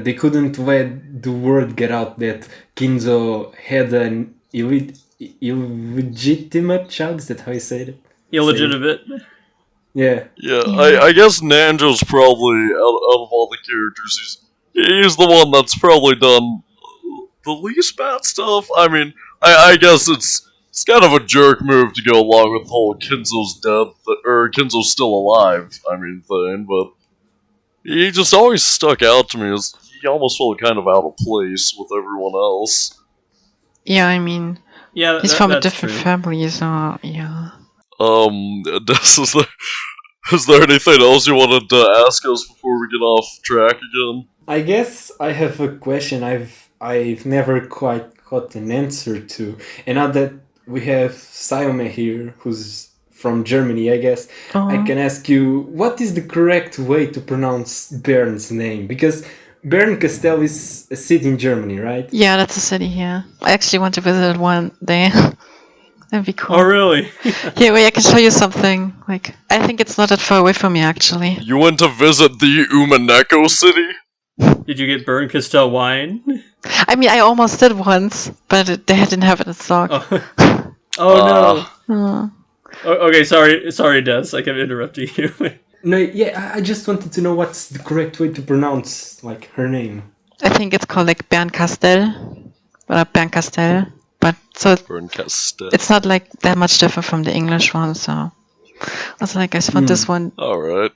they couldn't let the word get out that Kinzo had an illegitimate child. Is that how you said it? Illegitimate? Yeah. Yeah, I guess Nanjo's probably, out of all the characters, he's the one that's probably done the least bad stuff. I mean, I guess it's kind of a jerk move to go along with the whole Kinzo's death, or Kinzo's still alive, I mean, thing, but he just always stuck out to me as he almost felt kind of out of place with everyone else. Yeah, I mean, he's from a different family, so, yeah. Is there anything else you wanted to ask us before we get off track again? I guess I have a question I've never quite got an answer to, and now that we have Sayome here, who's from Germany, I guess, I can ask you, what is the correct way to pronounce Bern's name? Because Bernkastel is a city in Germany, right? Yeah, that's a city here. I actually want to visit one day. That'd be cool. Oh, really? Yeah, wait, I can show you something. Like, I think it's not that far away from me, actually. You went to visit the Umineko city? Did you get Bernkastel wine? I mean, I almost did once, but they didn't have it in stock. Oh no. Okay, sorry, Des. I kept interrupting you. No, yeah, I just wanted to know what's the correct way to pronounce, like, her name. I think it's called, like, Bernkastel. Or Bernkastel. But, so it's not, like, that much different from the English one, so... I was like, I just want this one. Alright.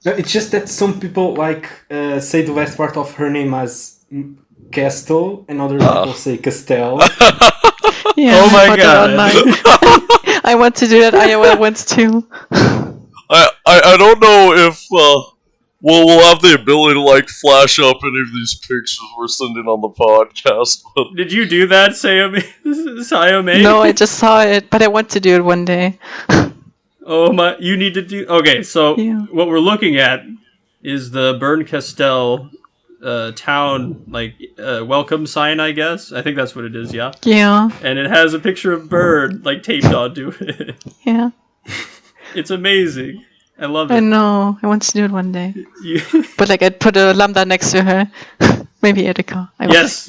No, it's just that some people, like, say the last part of her name as Castle, and other people say Castel. Yeah, oh my god. I want to do that IOL once too. I don't know if we'll have the ability to like flash up any of these pictures we're sending on the podcast. But... Did you do that, Sayome? No, I just saw it, but I want to do it one day. Oh my! You need to do. Okay, so what we're looking at is the Bernkastel town welcome sign, I guess. I think that's what it is. Yeah. Yeah. And it has a picture of bird like taped onto it. Yeah. It's amazing. I love it. I know. I want to do it one day. But like, I'd put a lambda next to her. Maybe Edeka. Yes.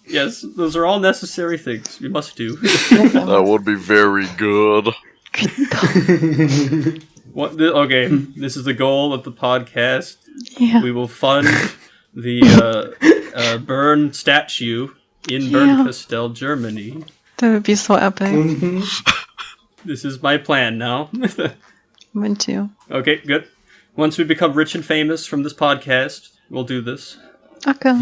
Yes, those are all necessary things we must do. That would be very good. Okay, this is the goal of the podcast. Yeah. We will fund the Bern statue in Bernkastel, Germany. That would be so epic. This is my plan now. Mine too. Okay, good. Once we become rich and famous from this podcast, we'll do this. Okay.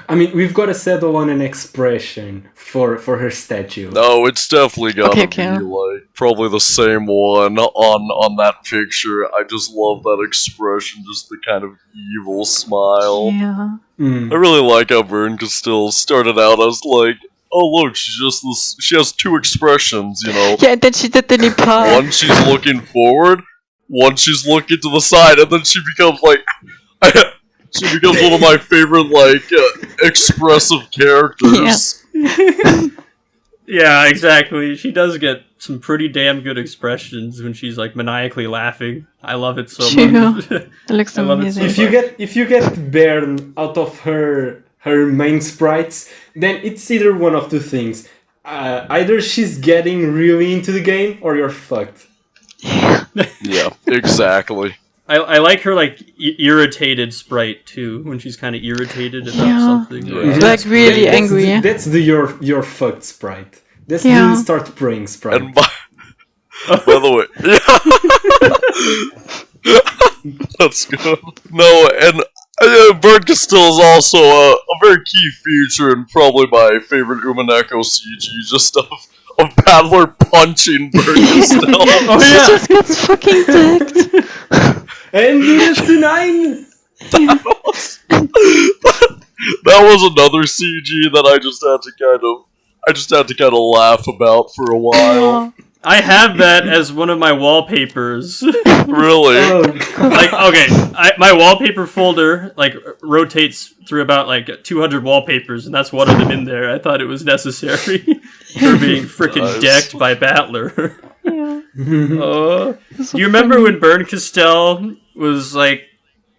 I mean, we've got to settle on an expression for her statue. No, it's definitely gotta be okay. like probably the same one on that picture. I just love that expression, just the kind of evil smile. Yeah. I really like how Bernkastel started out as like, oh look, she has two expressions, you know. Yeah, and then she did the Nepal. One, she's looking forward, once she's looking to the side, and then she becomes like, she becomes one of my favorite expressive characters. Yeah, exactly. She does get some pretty damn good expressions when she's like maniacally laughing. I love it so much. It looks I love it amazing. so If you get Bairn out of her main sprites, then it's either one of two things. Either she's getting really into the game, or you're fucked. Yeah, exactly. I like her like irritated sprite too when she's kind of irritated about something. Yeah. Like really angry. That's the you're fucked sprite. That's Yeah. the start praying sprite. And by the way, that's good. No, and Bird Castile is also a very key feature and probably my favorite Umineko CG, just of Battler punching Bird Castile. Oh She yeah. just gets fucking decked. And it's the 9! That was another CG that I just had to kind of laugh about for a while. I have that as one of my wallpapers. Really? Like, okay, my wallpaper folder like rotates through about like 200 wallpapers, and that's one of them in there. I thought it was necessary for being freaking Nice. decked by Battler. Yeah. Do you remember when Burn Castell was like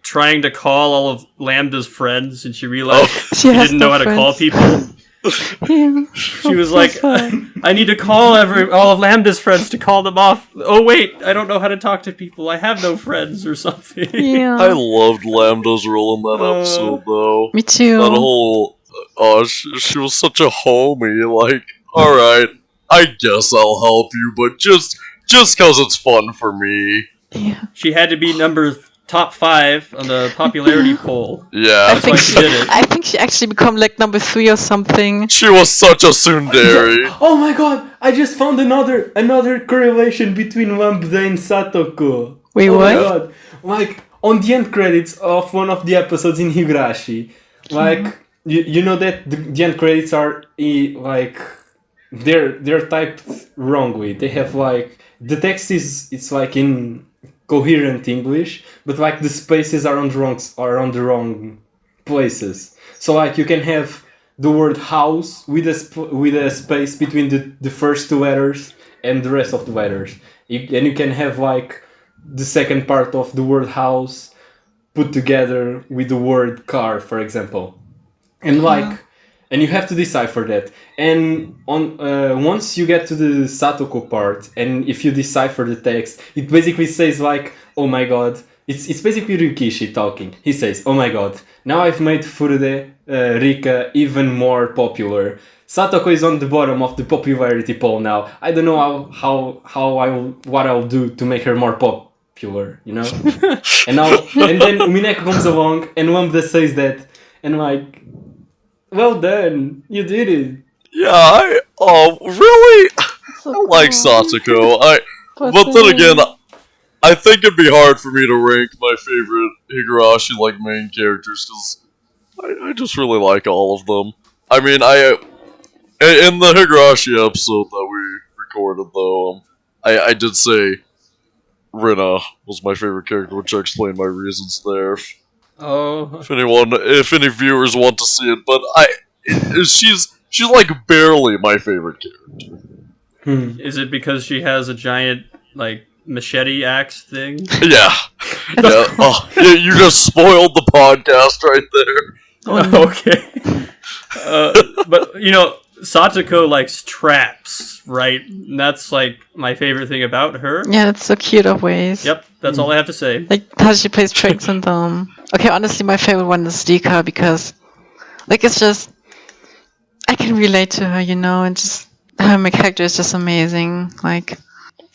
trying to call all of Lambda's friends, and she realized She she has didn't know no how to call friends. people? Yeah. She was like, I need to call all of Lambda's friends to call them off. Oh wait, I don't know how to talk to people. I have no friends or something. I Yeah. loved Lambda's role in that episode, though. Me too. That whole, she was such a homie. Like, all right, I guess I'll help you, but just cause it's fun for me. Yeah. She had to be top 5 on the popularity poll. Yeah, I think why she did it. I think she actually become like number 3 or something. she was such a tsundere. Oh my god! I just found another correlation between Lambda and Satoko. Wait, Oh my what? god! Like on the end credits of one of the episodes in Higurashi, like you know that the end credits are like they're typed wrongly. They have like the text it's like in coherent English, but like the spaces are on the wrong places. So like you can have the word house with a space between the first 2 letters and the rest of the letters. And you can have like the second part of the word house put together with the word car, for example. And like and you have to decipher that. And on once you get to the Satoko part, and if you decipher the text, it basically says like, "Oh my god." It's basically Ryukishi talking. He says, "Oh my god, now I've made Furude Rika even more popular. Satoko is on the bottom of the popularity poll now. I don't know what I'll do to make her more popular, you know?" and then Umineko comes along and Lambda says that, and like, well done, you did it. Yeah, really? I like Satoko. But then again, I think it'd be hard for me to rank my favorite Higurashi main characters because I just really like all of them. I mean, in the Higurashi episode that we recorded though, I did say Rina was my favorite character, which I explained my reasons there. Oh, If any viewers want to see it, but she's like barely my favorite character. is it because she has a giant machete axe thing? Yeah. Oh, you just spoiled the podcast right there. Okay. But Satoko likes traps, right? And that's my favorite thing about her. Yeah, that's so cute always. Yep, that's all I have to say. Like how she plays tricks and okay, honestly my favorite one is Dika because it's just I can relate to her, and just her character is just amazing.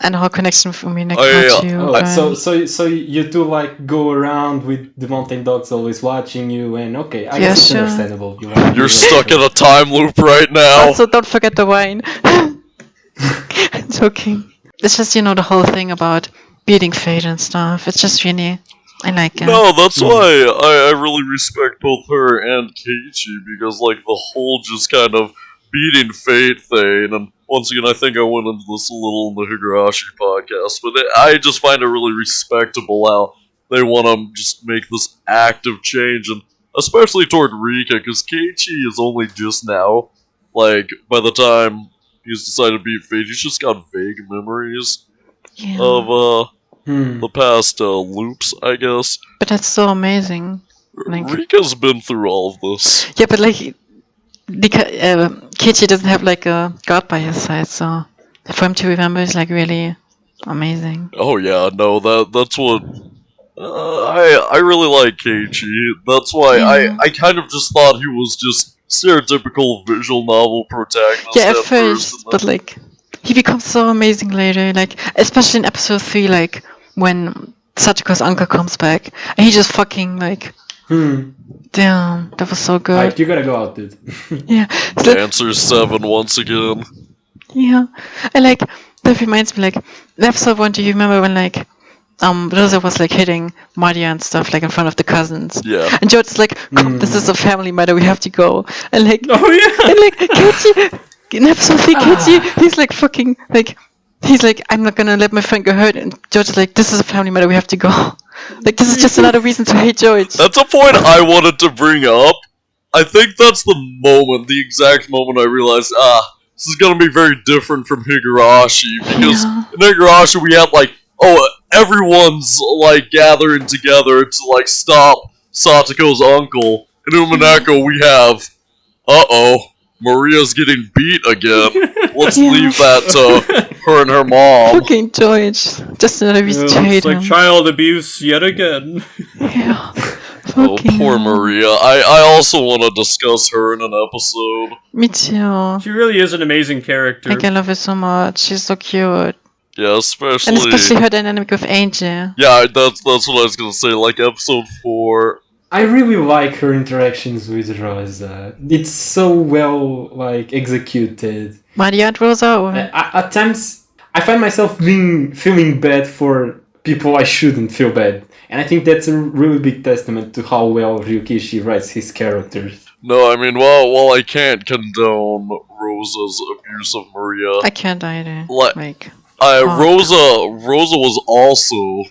And the whole connection with Umineko too. Oh, and- so you two go around with the mountain dogs always watching you, and okay, I guess it's sure. understandable. You're stuck in a time loop right now. Also, don't forget the wine. Joking. It's just the whole thing about beating fate and stuff. It's just really, I like it. No, that's why I really respect both her and Keiichi, because the whole just kind of beating fate thing, and once again, I think I went into this a little in the Higurashi podcast, but I just find it really respectable how they want to just make this active change, and especially toward Rika, because Keiichi is only just now, like, by the time he's decided to beat fate, he's just got vague memories of the past loops, I guess. But that's so amazing. Like, Rika's been through all of this. yeah, but like, Keiichi doesn't have like a god by his side, so for him to remember is like really amazing. Oh yeah, no, that's what I really like Keiichi. That's why I kind of just thought he was just stereotypical visual novel protagonist. Yeah, at first, but like he becomes so amazing later. Like especially in episode 3, like when Sachiko's uncle comes back and he just fucking like. Damn, that was so good. Like, you gotta go out, dude. Yeah. Dancer 7 once again. Yeah. And like that reminds me, like in episode 1, do you remember when like Rosa was like hitting Maria and stuff like in front of the cousins? Yeah. And George's like, come, this is a family matter, we have to go. And like Oh yeah. and like Keiichi in episode 3, Keiichi, he's like fucking like he's like, I'm not gonna let my friend get hurt, and George is like, this is a family matter, we have to go. Like, this is just another reason to hate George. That's a point I wanted to bring up. I think that's the exact moment I realized, this is gonna be very different from Higurashi, because in Higurashi we had like, everyone's like gathering together to like stop Satiko's uncle. In Umineko we have, Maria's getting beat again. Let's leave that to her and her mom. Fucking George. Just another reason to hate It's like him. child abuse yet again. Yeah. Oh, Fucking poor hell. Maria. I also want to discuss her in an episode. Me too. She really is an amazing character. Like, I love her so much. She's so cute. Yeah, And especially her dynamic with Angel. Yeah, that's what I was gonna say. Like episode 4. I really like her interactions with Rosa. It's so well like executed. Maria and Rosa? Or... At times, I find myself feeling bad for people I shouldn't feel bad, and I think that's a really big testament to how well Ryukishi writes his characters. No, I mean, while I can't condone Rosa's abuse of Maria, I can't either. Like, Rosa was also,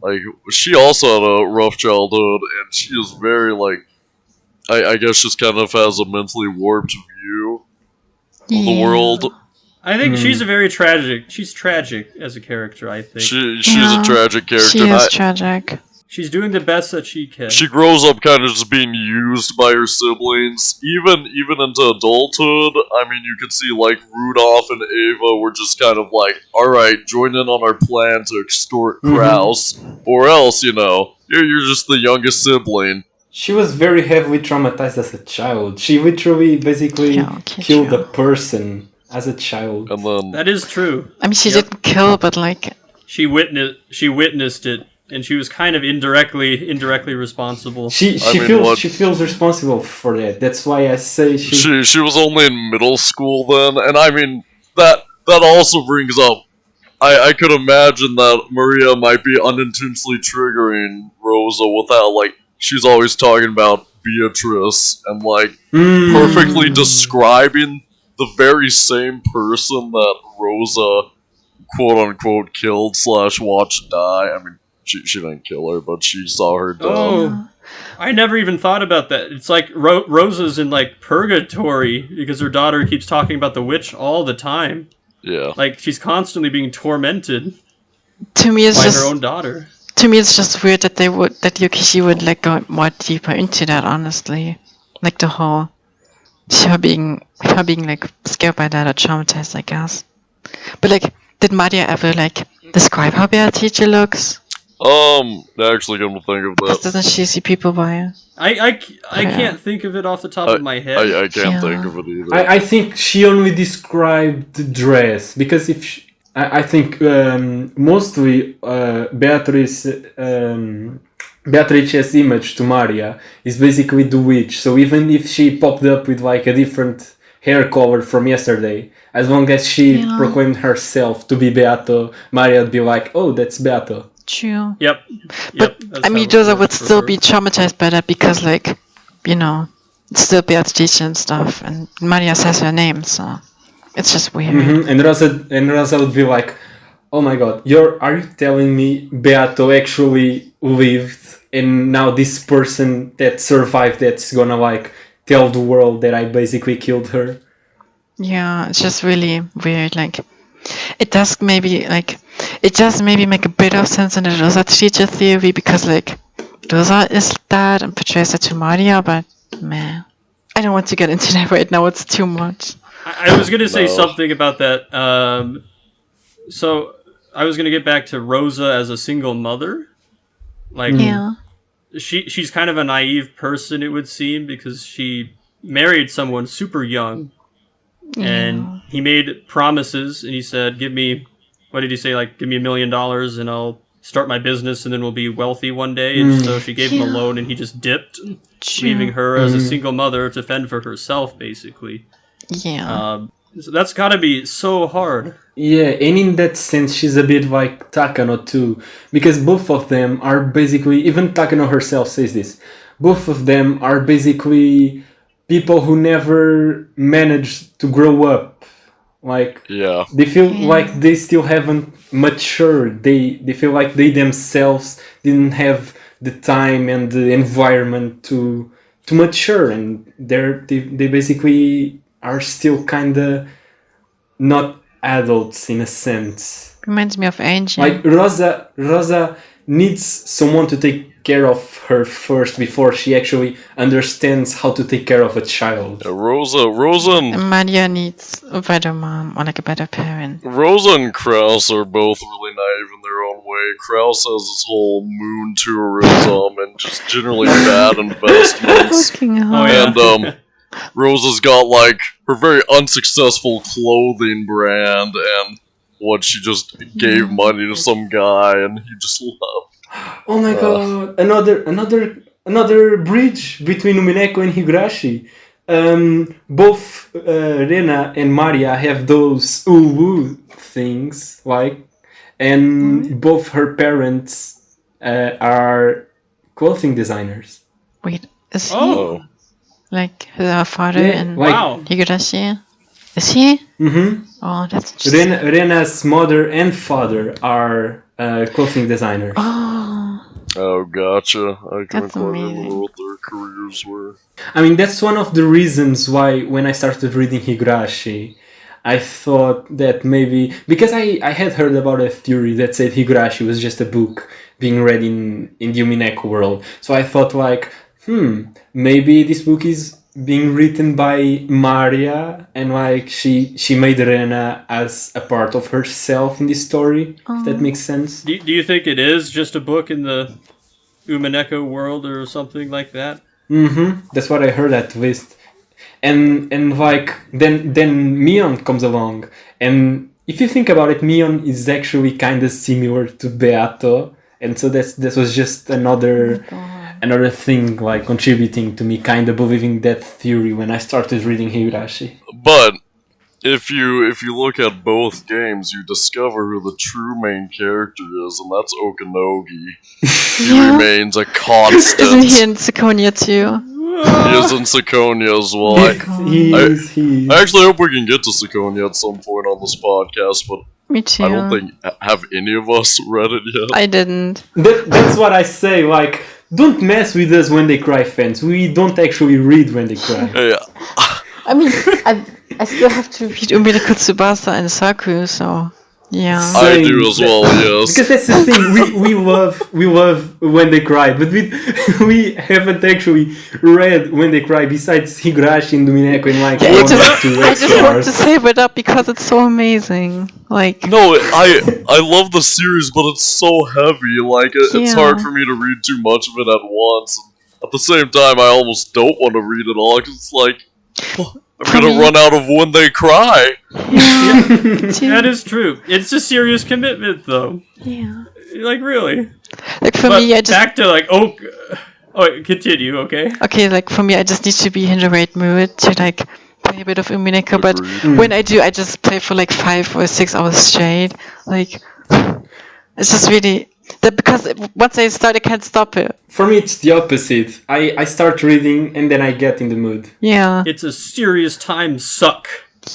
like, she also had a rough childhood, and she is very, like, I guess just kind of has a mentally warped view of the world. I think she's she's tragic as a character, I think. She's a tragic character. She is tragic. She's doing the best that she can. She grows up kind of just being used by her siblings, even into adulthood. I mean, you could see, like, Rudolph and Ava were just kind of like, alright, join in on our plan to extort Kraus, or else, you know, you're just the youngest sibling. She was very heavily traumatized as a child. She literally basically killed a person as a child. And then that is true. I mean, she didn't kill, but like... She witnessed it. And she was kind of indirectly responsible. She feels responsible for that. That's why I say she was only in middle school then, and I mean that also brings up. I could imagine that Maria might be unintentionally triggering Rosa with how, like, she's always talking about Beatrice and like perfectly describing the very same person that Rosa quote unquote killed / watched die. I mean, she didn't kill her, but she saw her die. Oh, I never even thought about that. It's like Rosa's in, like, purgatory because her daughter keeps talking about the witch all the time. Yeah. Like, she's constantly being tormented to me, it's by just, her own daughter. To me, it's just weird that Yukishi would, like, go more deeper into that, honestly. Like, the whole... Her being like, scared by that or traumatized, I guess. But, like, did Maria ever, like, describe how Beatrice looks? Actually, come to think of that, Doesn't she see people by her? I can't think of it off the top of my head. I can't think of it either. I think she only described the dress, because I think mostly Beatrice's image to Maria is basically the witch. So even if she popped up with like a different hair color from yesterday, as long as she proclaimed herself to be Beato, Maria would be like, oh, that's Beato. True. Yep. But I mean, Rosa would still be traumatized by that because, like, you know, it's still Beat's teacher and stuff, and Maria says her name, so it's just weird. And Rosa would be like, "Oh my god, are you telling me Beato actually lived, and now this person that survived that's gonna like tell the world that I basically killed her?" Yeah, it's just really weird. Like, it does maybe make a bit of sense in the Rosa teacher theory, because like Rosa is that and portrays that to Maria, but man, I don't want to get into that right now. It's too much. I was going to say something about that. So I was going to get back to Rosa as a single mother. Like, Yeah. she's kind of a naive person, it would seem, because she married someone super young, and he made promises, and he said, "Give me," what did he say? Like, "Give me $1 million, and I'll start my business, and then we'll be wealthy one day." And so she gave him a loan, and he just dipped, leaving her as a single mother to fend for herself, basically. Yeah. So that's got to be so hard. Yeah, and in that sense, she's a bit like Takano too, because both of them are basically, even Takano herself says this, both of them are basically people who never managed to grow up. Like, Yeah. they feel like they still haven't matured. They feel like they themselves didn't have the time and the environment to mature, and they basically are still kind of not adults in a sense. Reminds me of Angel. Like Rosa needs someone to take care of her first before she actually understands how to take care of a child. Rosa and Maria needs a better mom, or like a better parent. Rosa and Kraus are both really naive in their own way. Kraus has this whole moon tourism and just generally bad investments. Fucking hell. And Rosa's got like her very unsuccessful clothing brand, and what she just gave money to some guy and he just left. Oh my god! Another bridge between Umineko and Higurashi. Both Rena and Maria have those uwu things, like, and both her parents are clothing designers. Wait, is he Oh. like her father Yeah, and like- Wow. Higurashi? Is he? Mm-hmm. Oh, that's interesting. Rena's mother and father are clothing designers. Oh, gotcha. I couldn't That's quite amazing. remember what their careers were. I mean, that's one of the reasons why when I started reading Higurashi, I thought that maybe... Because I had heard about a theory that said Higurashi was just a book being read in the Umineko world. So I thought like, maybe this book is being written by Maria and like she made Rena as a part of herself in this story, if that makes sense. Do you think it is just a book in the Umineko world or something like that? That's what I heard at least. And like then Mion comes along, and if you think about it, Mion is actually kind of similar to Beato, and so this was just another thing like contributing to me kind of believing that theory when I started reading Higurashi. But if you look at both games, you discover who the true main character is, and that's Okanogi. He remains a constant. Isn't he in Ciconia too? He is in Ciconia as well. He is. I actually hope we can get to Ciconia at some point on this podcast, but Me too. I don't think have any of us read it yet. I didn't. That's what I say. Like, don't mess with us when they cry, fans. We don't actually read when they cry. Yeah. I mean, I still have to read Umineko Tsubasa and Saku, so yeah. I do as well, yes. Because that's the thing. We love when they cry, but we haven't actually read when they cry besides Higurashi and Umineko in like Yeah, one or two I just want hours. to save it up because it's so amazing. Like, No, I love the series, but it's so heavy. Like, it's Yeah. hard for me to read too much of it at once. At the same time, I almost don't want to read it all, because it's like, I'm gonna run out of when they cry. That is true. It's a serious commitment, though. yeah. Like, really. Like for But me, I just back to, like, continue, okay? okay. Like for me, I just need to be in the right mood to like play a bit of Umineko. But Agreed. when I do, I just play for like 5 or 6 hours straight. Like, it's just really Because once I start, I can't stop it. For me, it's the opposite. I start reading and then I get in the mood. Yeah. It's a serious time suck.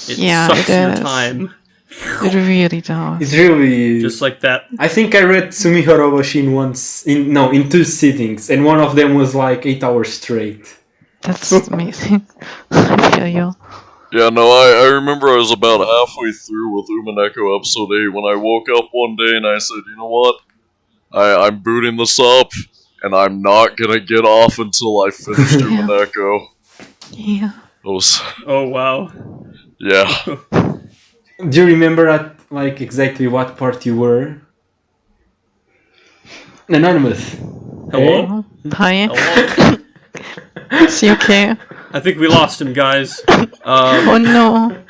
It Yeah, sucks it your is. time. It really does. It's really Just like that. I think I read Sumihoroboshi in 2 sittings, and one of them was like 8 hours straight. That's amazing. I feel you. Yeah, no, I remember I was about halfway through with Umineko episode 8 when I woke up one day and I said, you know what? I'm booting this up, and I'm not gonna get off until I finished Umineko. Yeah. It was, Oh wow. yeah. Do you remember at like exactly what part you were? Anonymous. Hello? Hi. Hello? Is he okay? I think we lost him, guys. Oh no.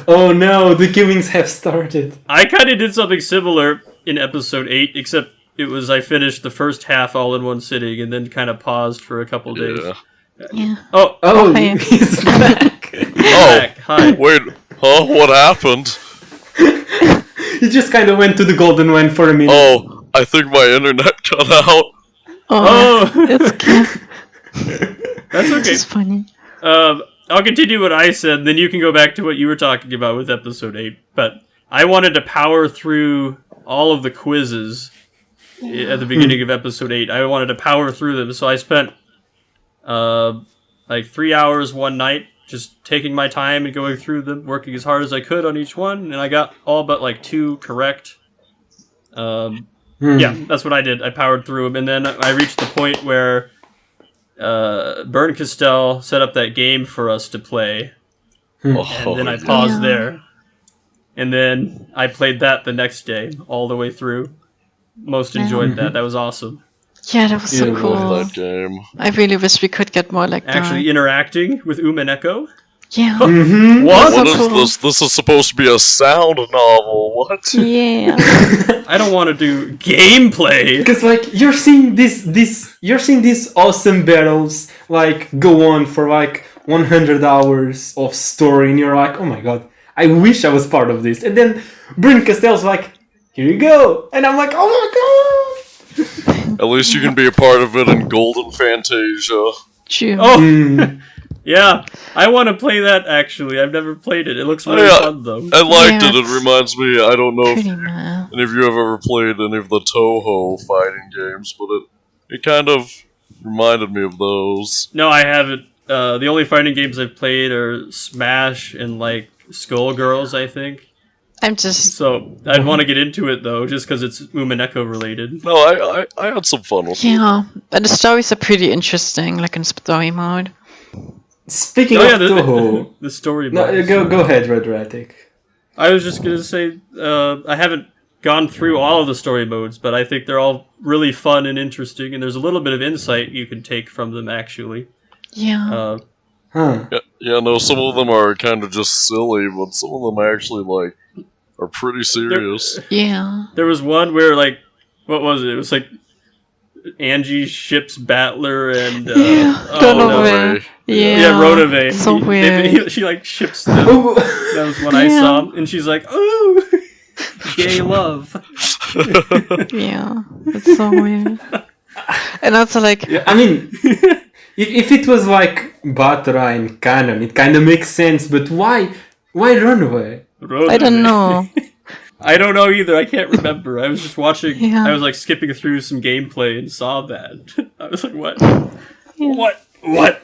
Oh no, the killings have started. I kind of did something similar in episode 8, except it was I finished the first half all in one sitting and then kind of paused for a couple days. Yeah. Yeah. Oh, Oh, Hi. he's back. back. Hi. Wait, huh? What happened? He just kind of went to the golden one for a minute. Oh, I think my internet cut out. Oh, Oh, it's cute. that's okay. It's funny. I'll continue what I said, and then you can go back to what you were talking about with episode 8. But I wanted to power through all of the quizzes at the beginning of episode 8. I wanted to power through them, so I spent like 3 hours one night just taking my time and going through them, working as hard as I could on each one, and I got all but like 2 correct. Yeah, that's what I did. I powered through them, and then I reached the point where Bern Castell set up that game for us to play, and then I paused Yeah. there, and then I played that the next day all the way through. Most enjoyed that. That was awesome. Yeah, that was so Yeah, Love cool. that game. I really wish we could get more like Actually, that. interacting with Umineko. Yeah. Mm-hmm. What? So What is cool. this? This is supposed to be a sound novel. What? Yeah. I don't want to do gameplay. Because like you're seeing these awesome battles like go on for like 100 hours of story, and you're like, oh my god, I wish I was part of this. And then Bryn Castell's like, here you go, and I'm like, oh my god. At least you can be a part of it in Golden Fantasia. True. Oh, Mm. yeah. I want to play that, actually. I've never played it. It looks really Yeah. fun, though. I liked Yeah, it. It it's reminds me. I don't know if Pretty much. any of you have ever played any of the Toho fighting games, but it kind of reminded me of those. No, I haven't. The only fighting games I've played are Smash and, like, Skullgirls, I think. I'm just So, I'd want to get into it, though, just because it's Umineko related. No, I had some fun with it. yeah, and the stories are pretty interesting, like in story mode. Speaking Oh, yeah, of the, Toho, the story no, modes. go ahead, Redratic. I was just gonna say, I haven't gone through all of the story modes, but I think they're all really fun and interesting, and there's a little bit of insight you can take from them, actually. Yeah. Huh. Yeah, no, some of them are kind of just silly, but some of them actually like are pretty serious. Yeah. There was one where, like, what was it? It was like Angie ships Battler and Yeah, oh, don't know no. where. Way. Yeah. Yeah, Rodave. So weird. She like ships them. Oh, That was one I Yeah. saw, and she's like, "Ooh, gay love." Yeah. It's so weird. And also like I mean, if it was like Batra and Canon, it kind of makes sense. But why Runaway? I don't know. I don't know either. I can't remember. I was just watching. Yeah. I was like skipping through some gameplay and saw that. I was like, "What? Yeah. What?"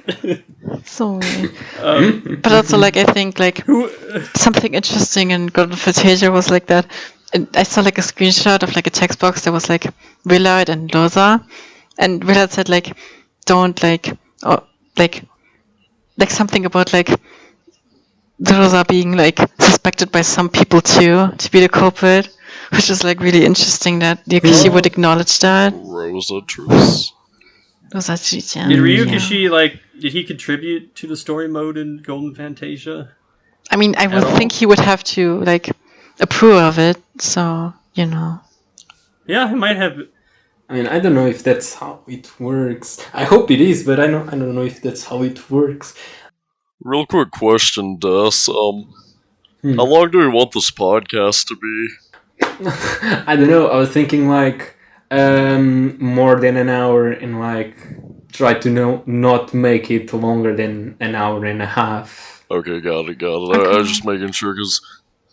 So weird. But also like I think like Who? something interesting in Golden Fantasia was like that. And I saw like a screenshot of like a text box that was like Willard and Loza, and Willard said like, "Don't like, oh, like something about like Loza being like suspected by some people too to be the culprit," which is like really interesting that Ryukishi would acknowledge that. Rosa Truce. Loza Chicha. Did Ryukishi like? Did he contribute to the story mode in Golden Fantasia? I mean, I would At all? think he would have to like approve of it. So you know. Yeah, he might have. I mean, I don't know if that's how it works. I hope it is, but I don't know if that's how it works. Real quick question, Des. How long do we want this podcast to be? I don't know. I was thinking like more than an hour and like try to not make it longer than an hour and a half. Okay, got it. I was just making sure because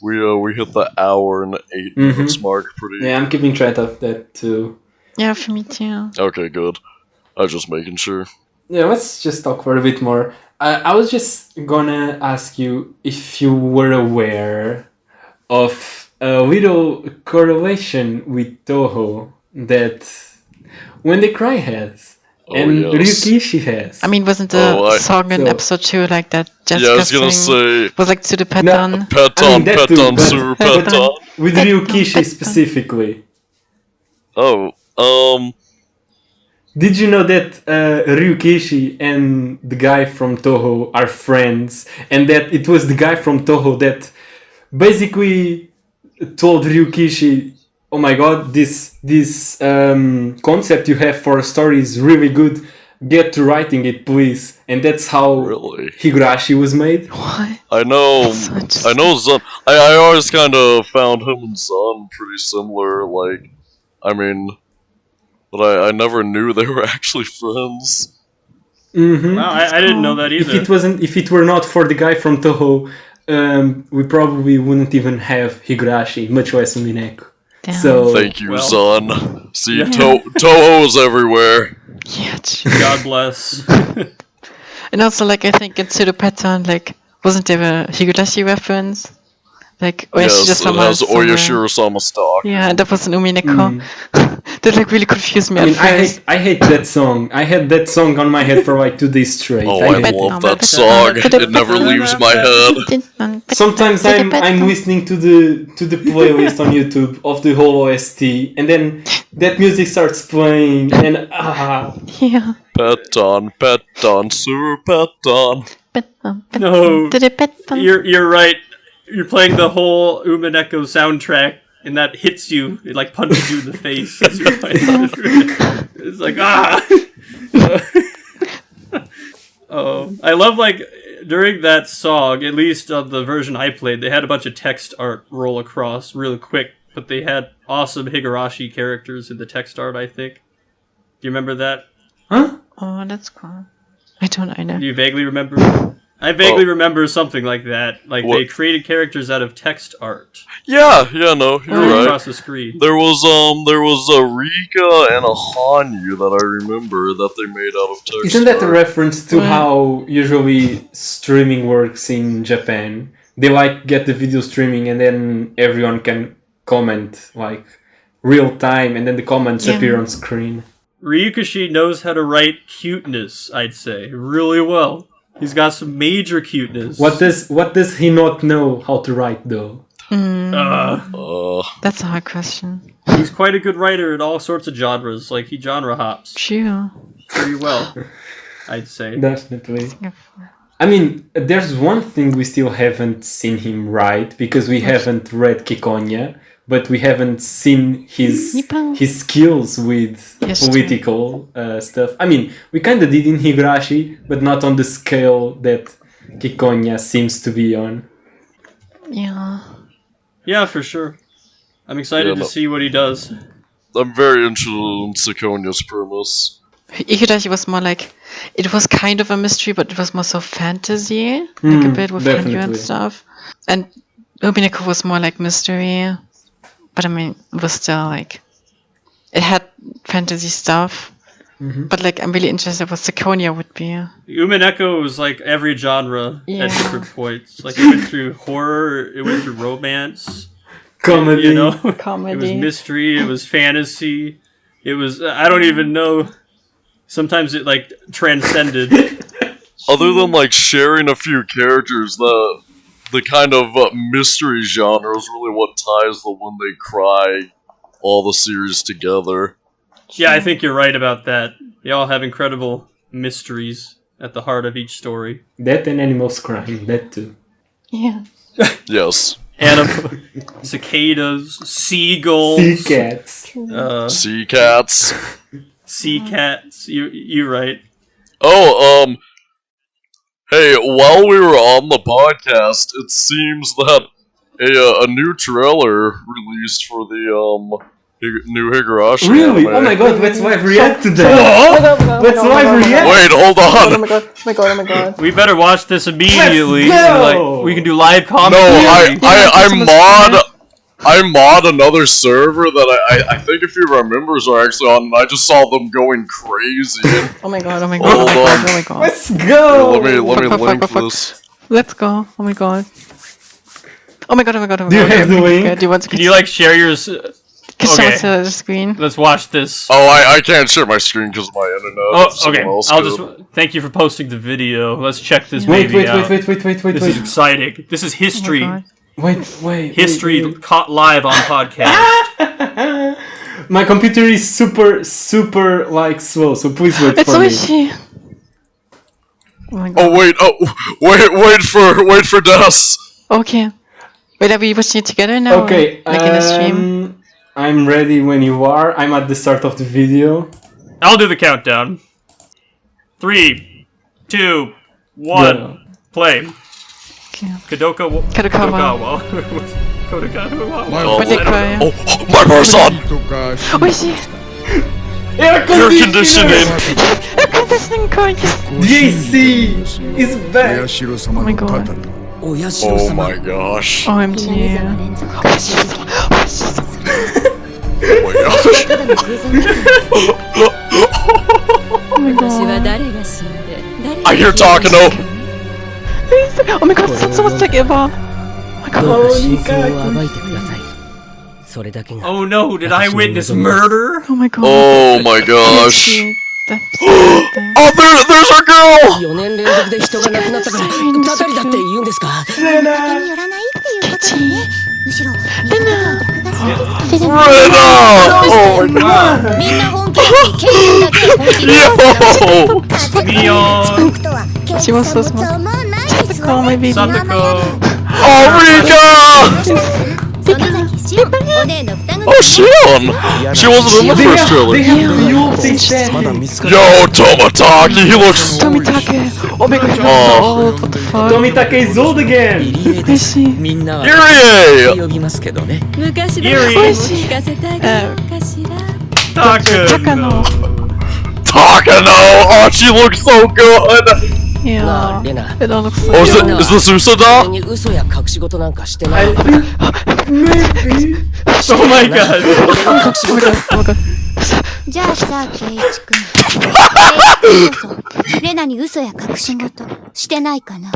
we hit the hour and 8 minutes mark pretty. Yeah, I'm keeping track of that too. Yeah, for me too. Okay, good. I was just making sure. Yeah, let's just talk for a bit more. I was just gonna ask you if you were aware of a little correlation with Toho that When They Cry has. And Ryukishi has. I mean, wasn't the song in episode 2 like that Jessica I was gonna say... was like to the Peton? Peton, Suru Peton. With Ryukishi specifically. Did you know that Ryukishi and the guy from Toho are friends? And that it was the guy from Toho that basically told Ryukishi, oh my god, this concept you have for a story is really good. Get to writing it, please. And that's how Higurashi was made. What? I know Zun. I always kind of found him and Zun pretty similar. Like, I mean, but I never knew they were actually friends. Mm-hmm. Wow, I didn't know that either. If it were not for the guy from Toho, we probably wouldn't even have Higurashi, much less Umineko. So thank you, Zun. See, Toho is everywhere. Yeah, God bless. And also, like, I think in Pseudo Pattern, like, wasn't there a Higurashi reference? Like, Oyashiro-sama stock. Yeah, that was an Umineko. That like really confused me. I hate that song. I had that song on my head for like 2 days straight. Oh, I love that song. It never leaves my head. Sometimes I'm listening to the playlist on YouTube of the whole OST, and then that music starts playing, and yeah. Peton, Suru Peton. No, you're right. You're playing the whole Umineko soundtrack, and that hits you. It like punches you in the face as you're playing. It's like I love like during that song, at least on the version I played, they had a bunch of text art roll across really quick, but they had awesome Higurashi characters in the text art. I think. Do you remember that? Huh? Oh, that's cool. I don't know. Do you vaguely remember? I vaguely remember something like that. Like they created characters out of text art. Yeah, no, you're right. Across the screen. There was a Rika and a Hanyu that I remember that they made out of text. Isn't that a reference to how usually streaming works in Japan? They like get the video streaming and then everyone can comment like real time, and then the comments appear on screen. Ryukishi knows how to write cuteness, I'd say, really well. He's got some major cuteness. What does he not know how to write though? That's a hard question. He's quite a good writer in all sorts of genres. Like he genre hops. Sure. Pretty well, I'd say. Definitely. I mean, there's one thing we still haven't seen him write because we haven't read Ciconia, but we haven't seen his skills with political stuff. I mean, we kind of did in Higurashi, but not on the scale that Ciconia seems to be on. Yeah. Yeah, for sure. I'm excited to see what he does. I'm very interested in Ciconia's premise. Higurashi was more like, it was kind of a mystery, but it was more so fantasy, like a bit with Hanyu and stuff. And Umineko was more like mystery. But I mean, it was still like, it had fantasy stuff. But like, I'm really interested what Ciconia would be. Umineko was like every genre at different points. Like it went through horror, it went through romance, comedy. You know, comedy. It was mystery. It was fantasy. It was I don't even know. Sometimes it like transcended. Other than like sharing a few characters, the kind of mystery genre is really what ties the When They Cry all the series together. Yeah, I think you're right about that. They all have incredible mysteries at the heart of each story. That and animals crying, that too. Yeah. Yes. Cicadas, seagulls, sea cats, sea cats, sea cats. You're right. Oh, hey, while we were on the podcast, it seems that a new trailer released for the new Higurashi Really? anime. Oh my god, let's live react to that. Let's live react. Wait, hold Oh on. my god, oh my god, oh my god. We better watch this immediately. Let's go! And, like, we can do live No, commentary. I mod another server that I think a few of our members are actually on, and I just saw them going crazy. Oh my god, oh my god, oh my god, oh my god. Let's go! Let me Fuck, link fuck. this. Let's go, oh my god. Oh my god, oh my god, oh my god. Do you have the Okay, link? do you want to Can you like share yours? Can someone Okay. share the screen? Let's watch this. Oh, I can't share my screen because of my internet. Oh, If someone okay. else I'll could. just thank you for posting the video. Let's check this Wait, baby out. wait. This is exciting. This is history. Oh my god. Wait. History caught live on podcast. My computer is super like slow, so please wait It's for me. Oishi! Oh my god. Oh wait for Des. Okay. Wait, are we watching it together now? Okay, Or, like in a stream? I'm ready when you are. I'm at the start of the video. I'll do the countdown. 3, 2, 1, Go. play. Okay. Kadokawa. Kadokawa. Kadokawa. Oh, Boneka. oh, my person! Oishi! Air Air conditioning! Air conditioning car, yes! JC is back! Oh my god. Oh my gosh. OMG. Oh my gosh. Oh my god. I hear Takano! Oh my god, so much like Eva. Oh my god. Oh no, did I witness murder? Oh my god. Oh my gosh. Shit. That's Oh, there's our girl! 4年連続で人が亡くなったからたたりだって言うんですかによらないっていうことだね。むしろ見方は逆がする。 Rena! Oh my god! みんな本気だってケイちゃんだけ本気で Yo! 風ミオン僕とはケイちゃんと思わないです Call my baby. サトコ Oh, Rika! 園崎しおお姉の双子 Oh, Shion! She wasn't in the They first have trailer. the ulti stand. Yo, Tomataki, he looks... Tomitake. Oh my god, he's Oh. so old. What the fuck? Tomitake is old again! 入江ですみんなは Irie! 呼びますけどね昔話を聞かせてあげようかしら Takano. Takano! Oh, she looks so good! な Yeah. あレナ It all looks so Oh, good. is this 俺 Usada? に嘘や隠し事なんかしてない I think maybe. Oh my god. 隠し Oh my 事 god, oh my god. じゃあさケイチ君ケイチ君こそレナに嘘や隠し事してないかな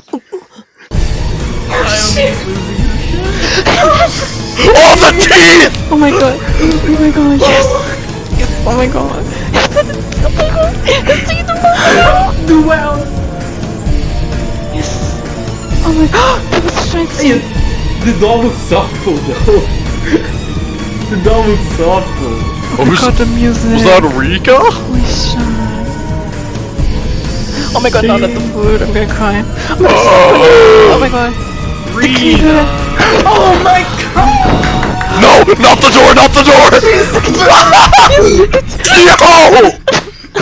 Oh, the teeth! Oh my god. Oh my god, yes. Yes, oh my god. Oh my god. Yes, Do well! yes. Oh my god. That was straight. The doll looks awful though. The doll looks awful. Oh, who's- God, the music. was that Rika? Holy shit. Oh my god, now that the food, I'm gonna cry. Oh my god. Rita. Oh my god! No! Not the door! Not the door!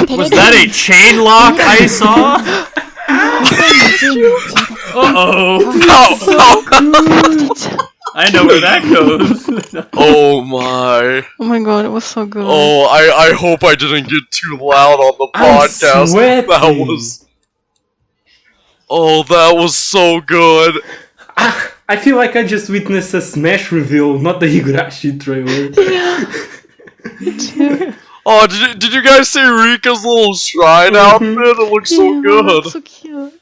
Yo! Was that a chain lock I saw? Uh-oh. No! I know where that goes. Oh my. Oh my god, it was so good. Oh, I hope I didn't get too loud on the I'm podcast. sweating. That was... Oh, that was so good. I feel like I just witnessed a Smash reveal, not the Higurashi trailer. Oh, did you guys see Rika's little shrine outfit? It looks so Yeah, good. so cute.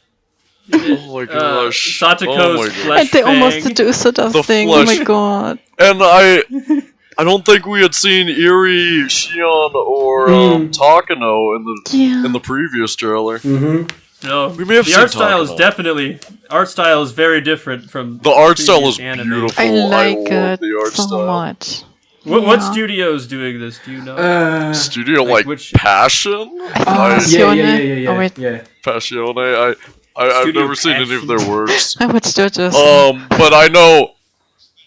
Oh my gosh. Satoko's Oh my flesh And they almost fang. did the Usada The thing. Oh my flesh. god. And I don't think we had seen Eri, Shion, or Takano Yeah. in the previous trailer. No, We may have the seen art style is Takano. definitely very different from The art style is previous anime. beautiful. I like love it the art so style. much. What Yeah. studio's doing this? Do you know? Studio Like like which- Passion? Oh, wait. yeah. Passione. I've Studio never seen any of their Passion. works. I watched JoJo's. But I know,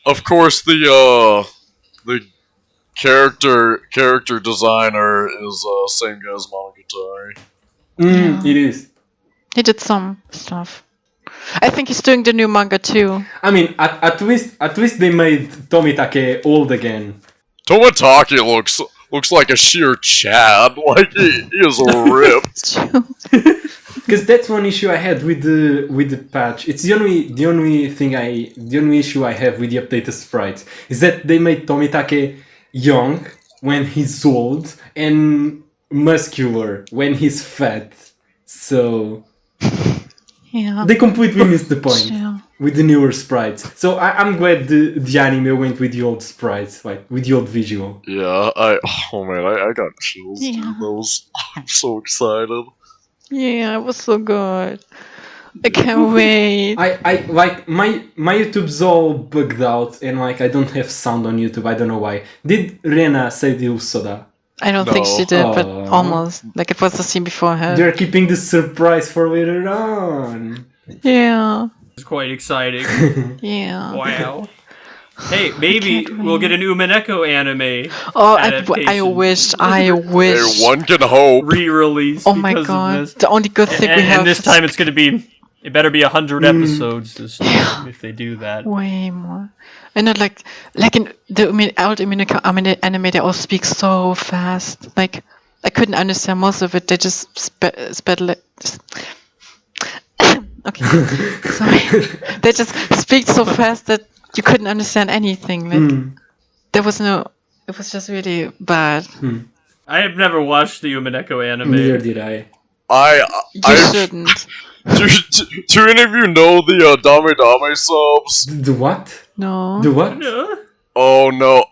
of course, the character designer is same guy as Monogatari. It is. He did some stuff. I think he's doing the new manga too. I mean, at least they made Tomitake old again. Tomataki looks like a sheer Chad. Like he is ripped. Because that's one issue I had with the patch. It's the only issue I have with the updated sprites is that they made Tomitake young when he's old and muscular when he's fat. So Yeah. they completely missed the point Yeah. with the newer sprites. So I'm glad the anime went with the old sprites, like with the old visual. Yeah, I got chills. Dude. Yeah. I'm so excited. Yeah, it was so good. I can't wait. I like my YouTube's all bugged out and like I don't have sound on YouTube. I don't know why. Did Rena say the Usoda? I don't think No. she did, but Aw. almost. Like it was the scene before her. They're keeping the surprise for later on. Yeah. It's quite exciting. Yeah. Wow. Hey, maybe can't we'll wait. get a Umineko anime Oh, I adaptation. wish. Hey, one can hope. re-release. Oh my because of god. this. The only good thing we have And this time it's gonna be. It better be 100 episodes this time Yeah. if they do that. way more. And not like in the old Umineko anime, they all speak so fast. Like I couldn't understand most of it. They just sped like. Okay, sorry. They just speak so fast that you couldn't understand anything. Like there was no. It was just really bad. I have never watched the Umineko anime. Neither did I. You shouldn't. Do any of you know the Dame Dame subs? The what? No. The what? Yeah. Oh no.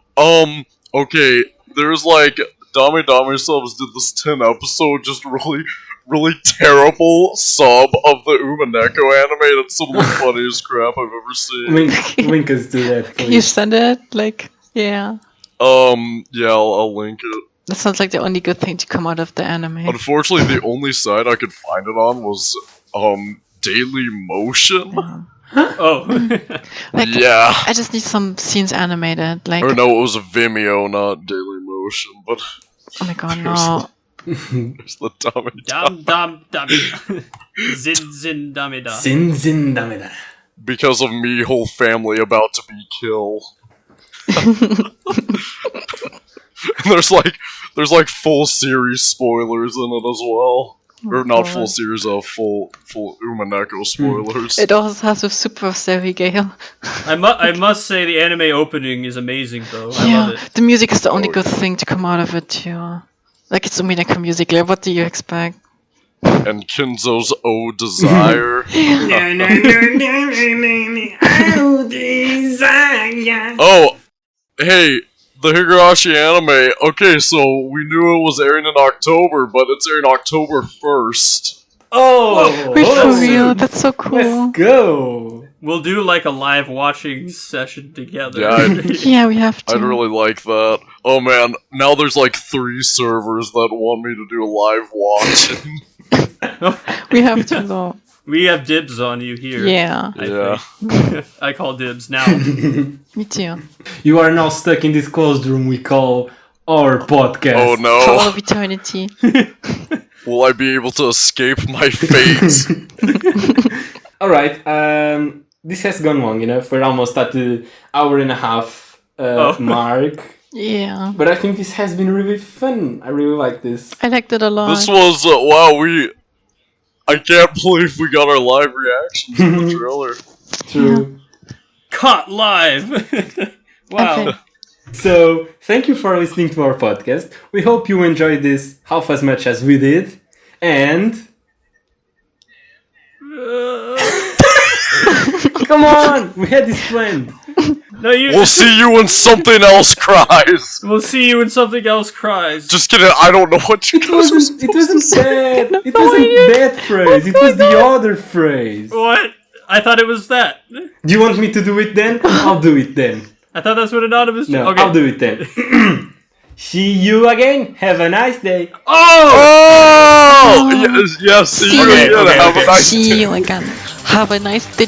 Okay. There's like Dame Dame subs did this 10 episode just really terrible sub of the Umineko anime. That's some of the funniest crap I've ever seen. Link us to that, Can you please. send it? Like, yeah. Yeah, I'll link it. That sounds like the only good thing to come out of the anime. Unfortunately, the only site I could find it on was Daily Motion. Oh. Like, Yeah. I just need some scenes animated. Like, Or no, it was Vimeo, not Daily Motion. But oh my god, no. there's the Dame Dam dam dam. Zin zin dame da. Sin dameda. because of me, whole family about to be killed. there's like full series spoilers in it as well, or not full God. series of full Umineko spoilers. It also has with Super Seri Gale. I must say the anime opening is amazing though. I Yeah, love it. the music is the only Oh, good thing to come out of it too. Like, it's Umineko music. Like, what do you expect? And Kinzo's O Desire. Oh, hey, the Higurashi anime. Okay, so we knew it was airing in October, but it's airing October 1st. Oh! Wait, that's for real? it. That's so cool. Let's go! We'll do like a live watching session together. Yeah, Yeah, we have to. I'd really like that. Oh man, now there's like 3 servers that want me to do live watching. We have to though. We have dibs on you here. Yeah, I Yeah. think. I call dibs now. me too. You are now stuck in this closed room we call our podcast. Oh For all no. of eternity. Will I be able to escape my fate? Alright, this has gone long enough. We're almost at the hour and a half mark. Yeah, But I think this has been really fun. I really like this. I liked it a lot. This was, wow, I can't believe we got our live reaction to the trailer. True. Caught live. Wow. Okay. So, thank you for listening to our podcast. We hope you enjoyed this half as much as we did. And... Come on! We had this planned. No, you. We'll see you when something else cries. We'll see you when something else cries. Just kidding, I don't know what you guys are It wasn't bad. It No wasn't idea. that phrase. It was the other phrase. What? I thought it was that. Do you want me to do it then? I'll do it then. I thought that's what anonymous. No, Okay. I'll do it then. See you again. Have a nice day. Oh! Yes, see you Okay, again. okay, Have okay. a nice See you again. Have a nice day.